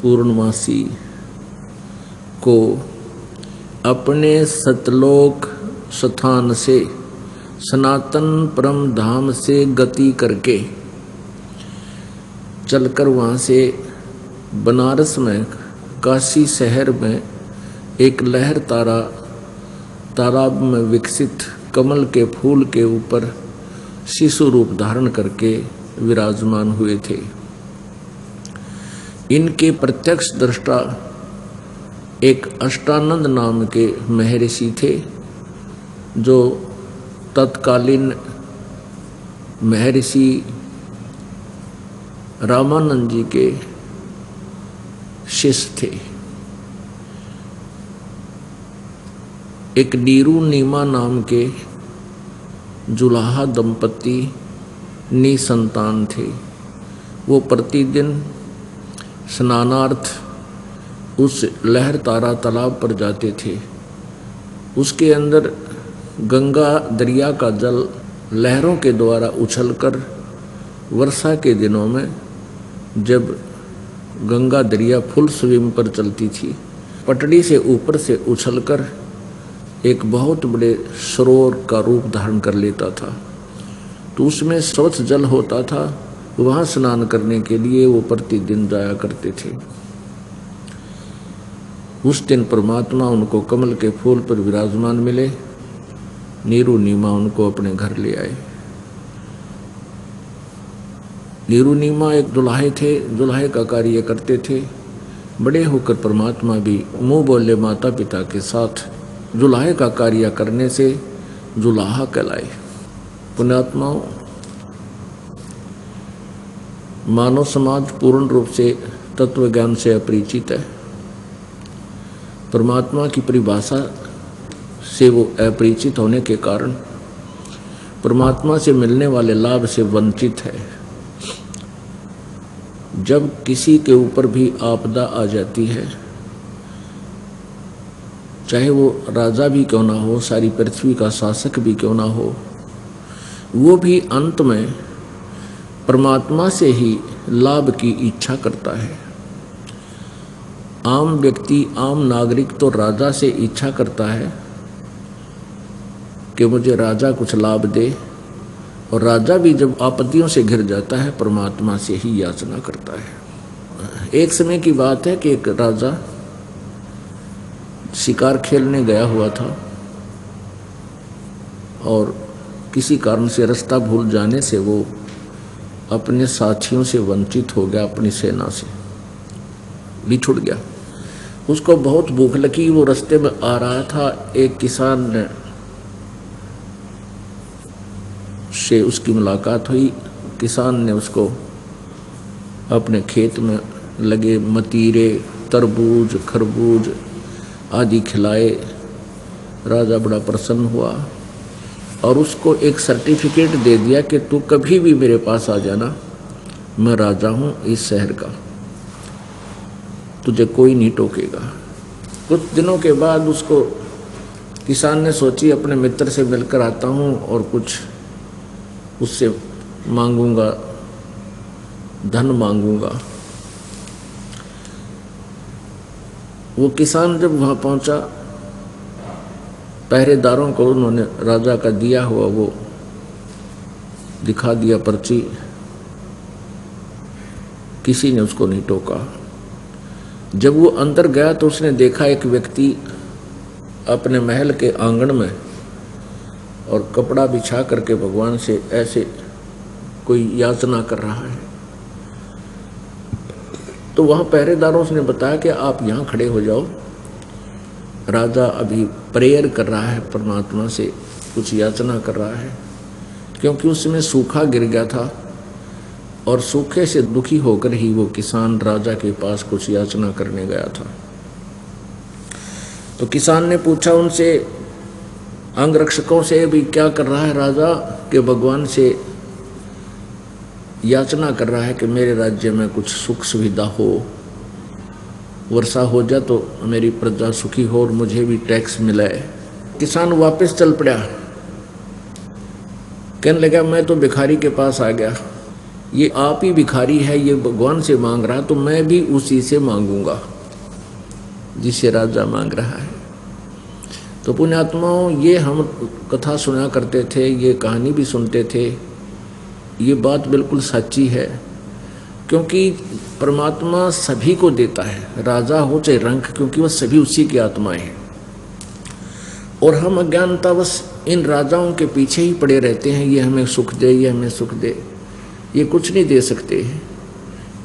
पूर्णमासी को अपने सतलोक स्थान से सनातन परम धाम से गति करके चलकर वहाँ से बनारस में काशी शहर में एक लहर तारा तालाब में विकसित कमल के फूल के ऊपर शिशु रूप धारण करके विराजमान हुए थे। इनके प्रत्यक्ष दृष्टा एक अष्टानंद नाम के महर्षि थे, जो तत्कालीन महर्षि रामानंद जी के शिष्य थे। एक नीरू नीमा नाम के जुलाहा दंपति निसंतान थे। वो प्रतिदिन स्नानार्थ उस लहर तारा तालाब पर जाते थे। उसके अंदर गंगा दरिया का जल लहरों के द्वारा उछलकर वर्षा के दिनों में जब गंगा दरिया फुल स्विम पर चलती थी, पटड़ी से ऊपर से उछलकर एक बहुत बड़े सरोवर का रूप धारण कर लेता था। तो उसमें स्वच्छ जल होता था, वहाँ स्नान करने के लिए वो प्रतिदिन जाया करते थे। उस दिन परमात्मा उनको कमल के फूल पर विराजमान मिले। नीरू नीमा उनको अपने घर ले आए। नीरू नीमा एक दुल्हे थे, दुल्हे का कार्य करते थे। बड़े होकर परमात्मा भी मुंह बोले माता पिता के साथ दुल्हे का कार्य करने से दुल्हा कहलाए। पुण्यात्माओं, मानव समाज पूर्ण रूप से तत्व ज्ञान से अपरिचित है। परमात्मा की परिभाषा से वो अपरिचित होने के कारण परमात्मा से मिलने वाले लाभ से वंचित है। जब किसी के ऊपर भी आपदा आ जाती है, चाहे वो राजा भी क्यों ना हो, सारी पृथ्वी का शासक भी क्यों ना हो, वो भी अंत में परमात्मा से ही लाभ की इच्छा करता है। आम व्यक्ति, आम नागरिक तो राजा से इच्छा करता है कि मुझे राजा कुछ लाभ दे, और राजा भी जब आपत्तियों से घिर जाता है परमात्मा से ही याचना करता है। एक समय की बात है कि एक राजा शिकार खेलने गया हुआ था और किसी कारण से रास्ता भूल जाने से वो अपने साथियों से वंचित हो गया, अपनी सेना से बिछुड़ गया। उसको बहुत भूख लगी, वो रास्ते में आ रहा था। एक किसान ने से उसकी मुलाकात हुई। किसान ने उसको अपने खेत में लगे मतीरे, तरबूज, खरबूज आदि खिलाए। राजा बड़ा प्रसन्न हुआ और उसको एक सर्टिफिकेट दे दिया कि तू कभी भी मेरे पास आ जाना, मैं राजा हूँ इस शहर का, तुझे कोई नहीं टोकेगा। कुछ दिनों के बाद उसको किसान ने सोची अपने मित्र से मिलकर आता हूँ और कुछ उससे मांगूंगा, धन मांगूंगा। वो किसान जब वहाँ पहुँचा, पहरेदारों को उन्होंने राजा का दिया हुआ वो दिखा दिया पर्ची, किसी ने उसको नहीं टोका। जब वो अंदर गया तो उसने देखा एक व्यक्ति अपने महल के आंगन में और कपड़ा बिछा करके भगवान से ऐसे कोई याचना कर रहा है। तो वहाँ पहरेदारों ने बताया कि आप यहाँ खड़े हो जाओ, राजा अभी प्रेयर कर रहा है, परमात्मा से कुछ याचना कर रहा है। क्योंकि उसमें सूखा गिर गया था और सूखे से दुखी होकर ही वो किसान राजा के पास कुछ याचना करने गया था। तो किसान ने पूछा उनसे, अंगरक्षकों से, भी क्या कर रहा है राजा, कि भगवान से याचना कर रहा है कि मेरे राज्य में कुछ सुख सुविधा हो, वर्षा हो जाए तो मेरी प्रजा सुखी हो और मुझे भी टैक्स मिले। किसान वापस चल पड़ा, कहने लगा मैं तो भिखारी के पास आ गया, ये आप ही भिखारी है, ये भगवान से मांग रहा तो मैं भी उसी से मांगूंगा जिसे राजा मांग रहा है। तो पुण्यात्माओं, ये हम कथा सुना करते थे, ये कहानी भी सुनते थे, ये बात बिल्कुल सच्ची है। क्योंकि परमात्मा सभी को देता है, राजा हो चाहे रंक, क्योंकि वह सभी उसी की आत्माएं हैं। और हम अज्ञानतावश इन राजाओं के पीछे ही पड़े रहते हैं, ये हमें सुख दे, ये हमें सुख दे। ये कुछ नहीं दे सकते।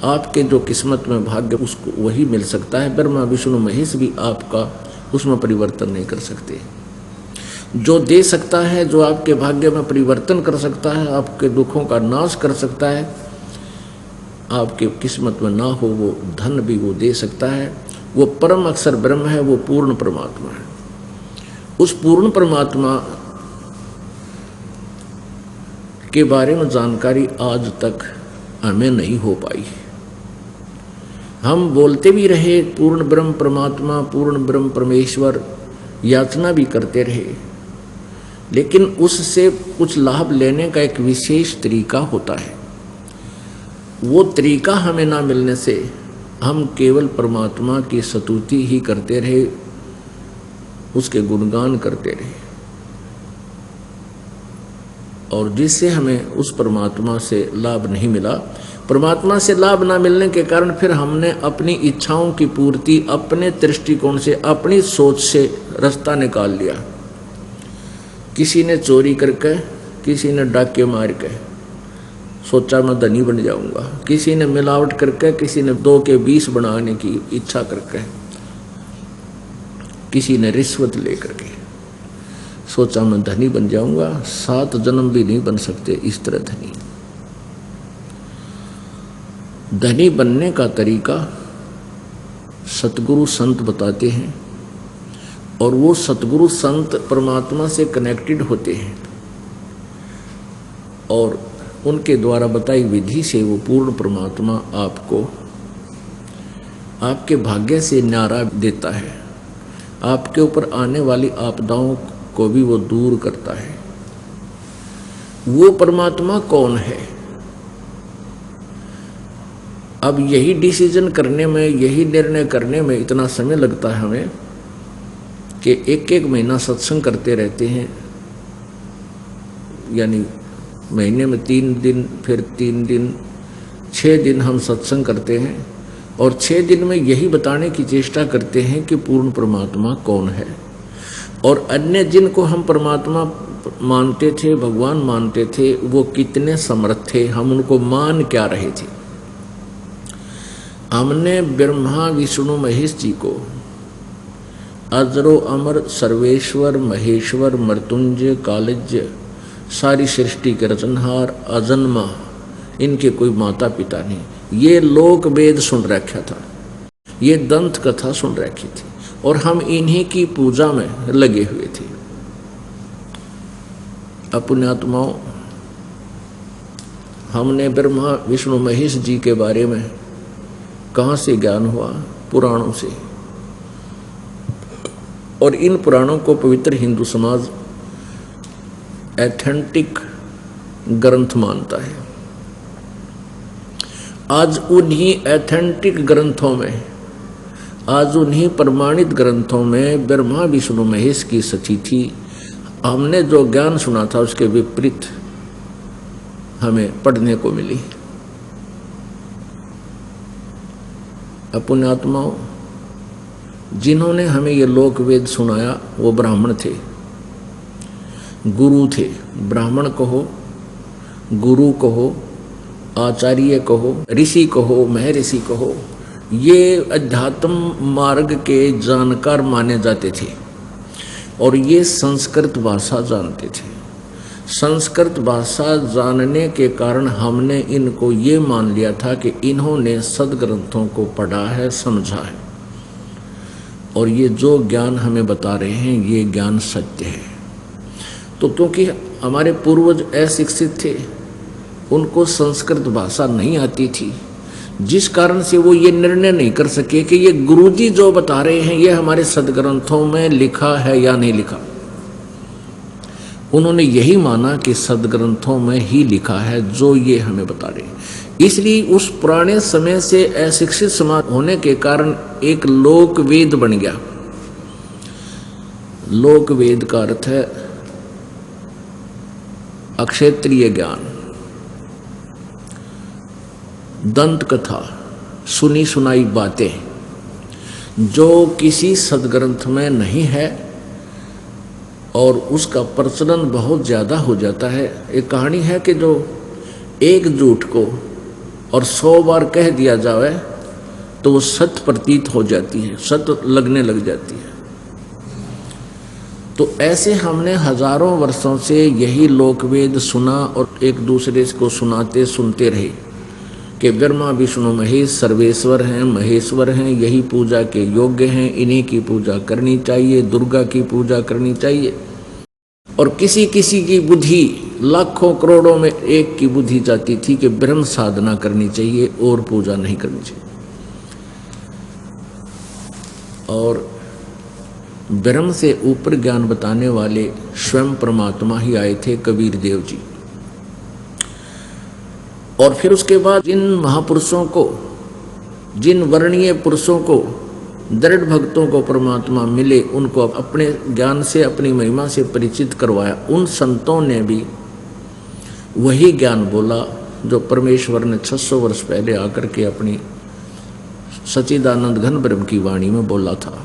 आपके जो किस्मत में भाग्य उसको वही मिल सकता है। ब्रह्मा विष्णु महेश भी आपका उसमें परिवर्तन नहीं कर सकते। जो दे सकता है, जो आपके भाग्य में परिवर्तन कर सकता है, आपके दुखों का नाश कर सकता है, आपके किस्मत में ना हो वो धन भी वो दे सकता है, वो परम अक्षर ब्रह्म है, वो पूर्ण परमात्मा है। उस पूर्ण परमात्मा के बारे में जानकारी आज तक हमें नहीं हो पाई। हम बोलते भी रहे पूर्ण ब्रह्म परमात्मा, पूर्ण ब्रह्म परमेश्वर, याचना भी करते रहे, लेकिन उससे कुछ लाभ लेने का एक विशेष तरीका होता है। वो तरीका हमें ना मिलने से हम केवल परमात्मा की स्तुति ही करते रहे, उसके गुणगान करते रहे। और जिससे हमें उस परमात्मा से लाभ नहीं मिला। परमात्मा से लाभ ना मिलने के कारण फिर हमने अपनी इच्छाओं की पूर्ति अपने दृष्टिकोण से, अपनी सोच से रास्ता निकाल लिया। किसी ने चोरी करके, किसी ने डाके मार के सोचा मैं धनी बन जाऊंगा, किसी ने मिलावट करके, किसी ने 2 के 20 बनाने की इच्छा करके, किसी ने रिश्वत लेकर के सोचा मैं धनी बन जाऊंगा। 7 जन्म भी नहीं बन सकते इस तरह धनी। धनी बनने का तरीका सतगुरु संत बताते हैं, और वो सतगुरु संत परमात्मा से कनेक्टेड होते हैं और उनके द्वारा बताई विधि से वो पूर्ण परमात्मा आपको आपके भाग्य से न्यारा देता है। आपके ऊपर आने वाली आपदाओं को भी वो दूर करता है। वो परमात्मा कौन है? अब यही डिसीजन करने में, यही निर्णय करने में इतना समय लगता है हमें कि 1-1 महीना सत्संग करते रहते हैं, यानी महीने में 3 दिन, फिर 3 दिन, 6 दिन हम सत्संग करते हैं और 6 दिन में यही बताने की चेष्टा करते हैं कि पूर्ण परमात्मा कौन है। और अन्य जिनको हम परमात्मा मानते थे, भगवान मानते थे, वो कितने समर्थ थे, हम उनको मान क्या रहे थे। हमने ब्रह्मा विष्णु महेश जी को अजरो अमर सर्वेश्वर महेश्वर मृत्युंजय कालज्य सारी सृष्टि के रचनहार अजन्मा, इनके कोई माता पिता नहीं, ये लोक वेद सुन रखा था, ये दंत कथा सुन रखी थी और हम इन्हीं की पूजा में लगे हुए थे। अपुण्यात्माओं, हमने ब्रह्मा विष्णु महेश जी के बारे में कहाँ से ज्ञान हुआ? पुराणों से। और इन पुराणों को पवित्र हिंदू समाज एथेंटिक ग्रंथ मानता है। आज उन्हीं एथेंटिक ग्रंथों में, आज उन्हीं प्रमाणित ग्रंथों में ब्रह्मा विष्णु महेश की सची थी। हमने जो ज्ञान सुना था उसके विपरीत हमें पढ़ने को मिली। अपुण्यात्माओं, जिन्होंने हमें ये लोक वेद सुनाया वो ब्राह्मण थे, गुरु थे। ब्राह्मण कहो, गुरु कहो, आचार्य कहो, ऋषि कहो, महर्षि कहो, ये अध्यात्म मार्ग के जानकार माने जाते थे और ये संस्कृत भाषा जानते थे। संस्कृत भाषा जानने के कारण हमने इनको ये मान लिया था कि इन्होंने सदग्रंथों को पढ़ा है, समझा है और ये जो ज्ञान हमें बता रहे हैं ये ज्ञान सत्य है। तो क्योंकि हमारे पूर्वज अशिक्षित थे, उनको संस्कृत भाषा नहीं आती थी, जिस कारण से वो ये निर्णय नहीं कर सके कि ये गुरुजी जो बता रहे हैं ये हमारे सदग्रंथों में लिखा है या नहीं लिखा। उन्होंने यही माना कि सदग्रंथों में ही लिखा है जो ये हमें बता रहे हैं। इसलिए उस पुराने समय से अशिक्षित समाज होने के कारण एक लोक वेद बन गया। लोक वेद का अर्थ है अक्षेत्रीय ज्ञान, दंत कथा, सुनी सुनाई बातें जो किसी सदग्रंथ में नहीं है और उसका प्रचलन बहुत ज़्यादा हो जाता है। एक कहानी है कि जो एक झूठ को और 100 बार कह दिया जाए तो वो सत्य प्रतीत हो जाती है, सत्य लगने लग जाती है। तो ऐसे हमने हजारों वर्षों से यही लोकवेद सुना और एक दूसरे को सुनाते सुनते रहे कि ब्रह्मा विष्णु महेश सर्वेश्वर हैं, महेश्वर हैं, यही पूजा के योग्य हैं, इन्हीं की पूजा करनी चाहिए, दुर्गा की पूजा करनी चाहिए। और किसी किसी की बुद्धि लाखों करोड़ों में एक की बुद्धि जाती थी कि ब्रह्म साधना करनी चाहिए और पूजा नहीं करनी चाहिए। और ब्रह्म से ऊपर ज्ञान बताने वाले स्वयं परमात्मा ही आए थे, कबीर देव जी। और फिर उसके बाद जिन महापुरुषों को, जिन वर्णीय पुरुषों को, दृढ़ भक्तों को परमात्मा मिले, उनको अपने ज्ञान से, अपनी महिमा से परिचित करवाया। उन संतों ने भी वही ज्ञान बोला जो परमेश्वर ने 600 वर्ष पहले आकर के अपनी सच्चिदानंद घन ब्रह्म की वाणी में बोला था।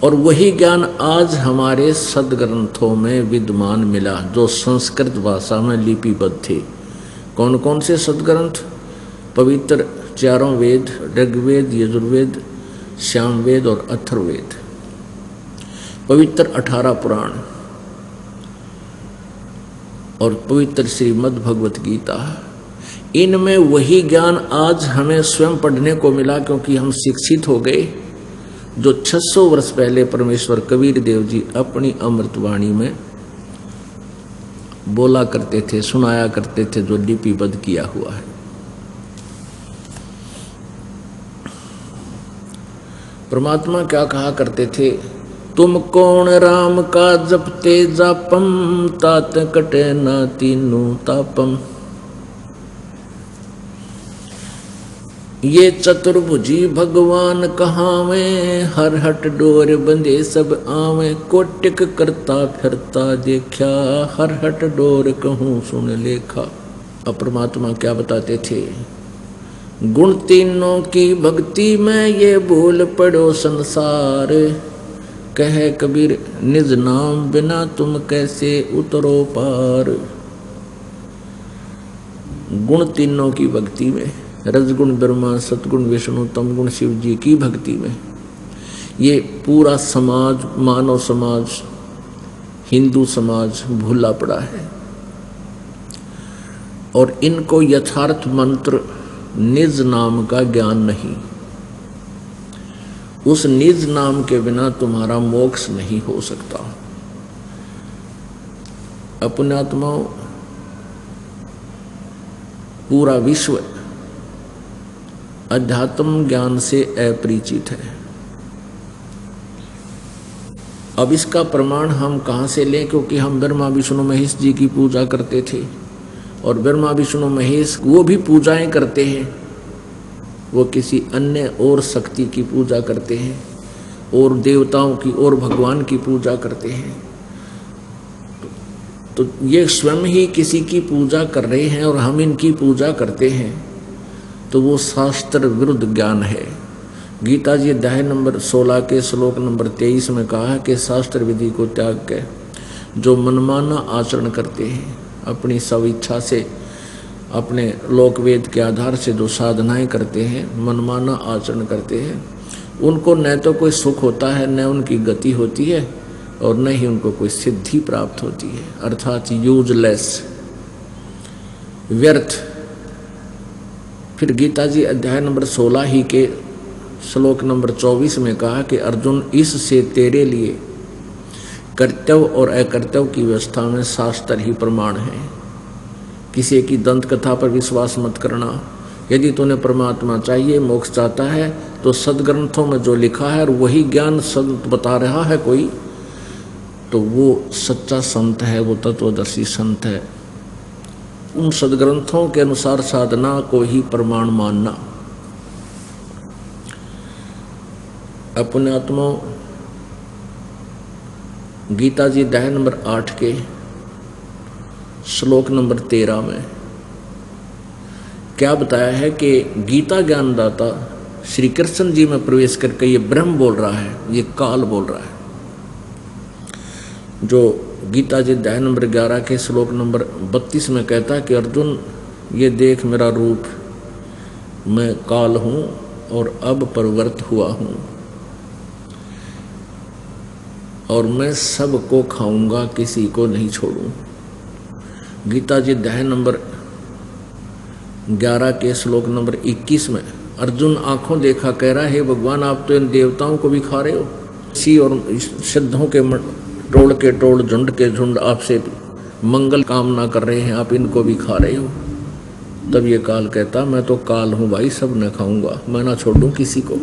और वही ज्ञान आज हमारे सदग्रंथों में विद्यमान मिला जो संस्कृत भाषा में लिपिबद्ध थे। कौन कौन से सदग्रंथ? पवित्र चारों वेद, ऋग्वेद, यजुर्वेद, सामवेद और अथर्ववेद। पवित्र 18 पुराण और पवित्र श्रीमद् भगवत गीता। इनमें वही ज्ञान आज हमें स्वयं पढ़ने को मिला, क्योंकि हम शिक्षित हो गए। जो 600 वर्ष पहले परमेश्वर कबीर देव जी अपनी अमृतवाणी में बोला करते थे, सुनाया करते थे, जो लिपिबद्ध किया हुआ है। परमात्मा क्या कहा करते थे? तुम कौन राम का जपते जापम, तात कटे ना तीनों तापम। ये चतुर्भुजी भगवान कहावे, हर हट डोर बंधे सब आवे। कोटिक करता फिरता देखा, हर हट डोर कहूँ सुन लेखा। अब परमात्मा क्या बताते थे? गुण तीनों की भक्ति में ये भूल पड़ो संसार। कहे कबीर निज नाम बिना तुम कैसे उतरो पार। गुण तीनों की भक्ति में, रजगुण ब्रह्मा, सतगुण विष्णु, तमगुण शिव जी की भक्ति में ये पूरा समाज, मानव समाज, हिंदू समाज भूला पड़ा है। और इनको यथार्थ मंत्र निज नाम का ज्ञान नहीं। उस निज नाम के बिना तुम्हारा मोक्ष नहीं हो सकता। अपने आत्माओं, पूरा विश्व अध्यात्म ज्ञान से अपरिचित है। अब इसका प्रमाण हम कहाँ से लें? क्योंकि हम ब्रह्मा विष्णु महेश जी की पूजा करते थे, और ब्रह्मा विष्णु महेश वो भी पूजाएं करते हैं, वो किसी अन्य और शक्ति की पूजा करते हैं, और देवताओं की और भगवान की पूजा करते हैं। तो ये स्वयं ही किसी की पूजा कर रहे हैं और हम इनकी पूजा करते हैं, तो वो शास्त्र विरुद्ध ज्ञान है। गीता जी अध्याय नंबर 16 के श्लोक नंबर 23 में कहा है कि शास्त्र विधि को त्याग के जो मनमाना आचरण करते हैं, अपनी स्वेच्छा से, अपने लोक वेद के आधार से जो साधनाएं करते हैं, मनमाना आचरण करते हैं, उनको न तो कोई सुख होता है, न उनकी गति होती है, और न ही उनको कोई सिद्धि प्राप्त होती है। अर्थात यूजलेस, व्यर्थ। फिर गीता जी अध्याय नंबर 16 ही के श्लोक नंबर 24 में कहा कि अर्जुन, इससे तेरे लिए कर्तव्य और अकर्तव्य की व्यवस्था में शास्त्र ही प्रमाण है। किसी की दंत कथा पर विश्वास मत करना। यदि तुम्हें परमात्मा चाहिए, मोक्ष चाहता है, तो सदग्रंथों में जो लिखा है और वही ज्ञान संत बता रहा है कोई, तो वो सच्चा संत है, वो तत्वदर्शी संत है। उन सदग्रंथों के अनुसार साधना को ही प्रमाण मानना। अपने आत्माओं, गीता जी अध्याय नंबर 8 के श्लोक नंबर 13 में क्या बताया है कि गीता ज्ञानदाता श्री कृष्ण जी में प्रवेश करके ये ब्रह्म बोल रहा है, ये काल बोल रहा है। जो गीता जी अध्याय नंबर 11 के श्लोक नंबर 32 में कहता है कि अर्जुन, ये देख मेरा रूप, मैं काल हूँ और अब परिवर्त हुआ हूँ, और मैं सबको खाऊंगा, किसी को नहीं छोड़ूं। गीता जी अध्याय नंबर 11 के श्लोक नंबर 21 में अर्जुन आंखों देखा कह रहा है, भगवान आप तो इन देवताओं को भी खा रहे हो, ऋषि और सिद्धों के टोल के टोल, झुंड के झुंड आपसे मंगल कामना कर रहे हैं, आप इनको भी खा रहे हो। तब ये काल कहता, मैं तो काल हूँ भाई, सब न खाऊंगा, मैं ना छोड़ूं किसी को।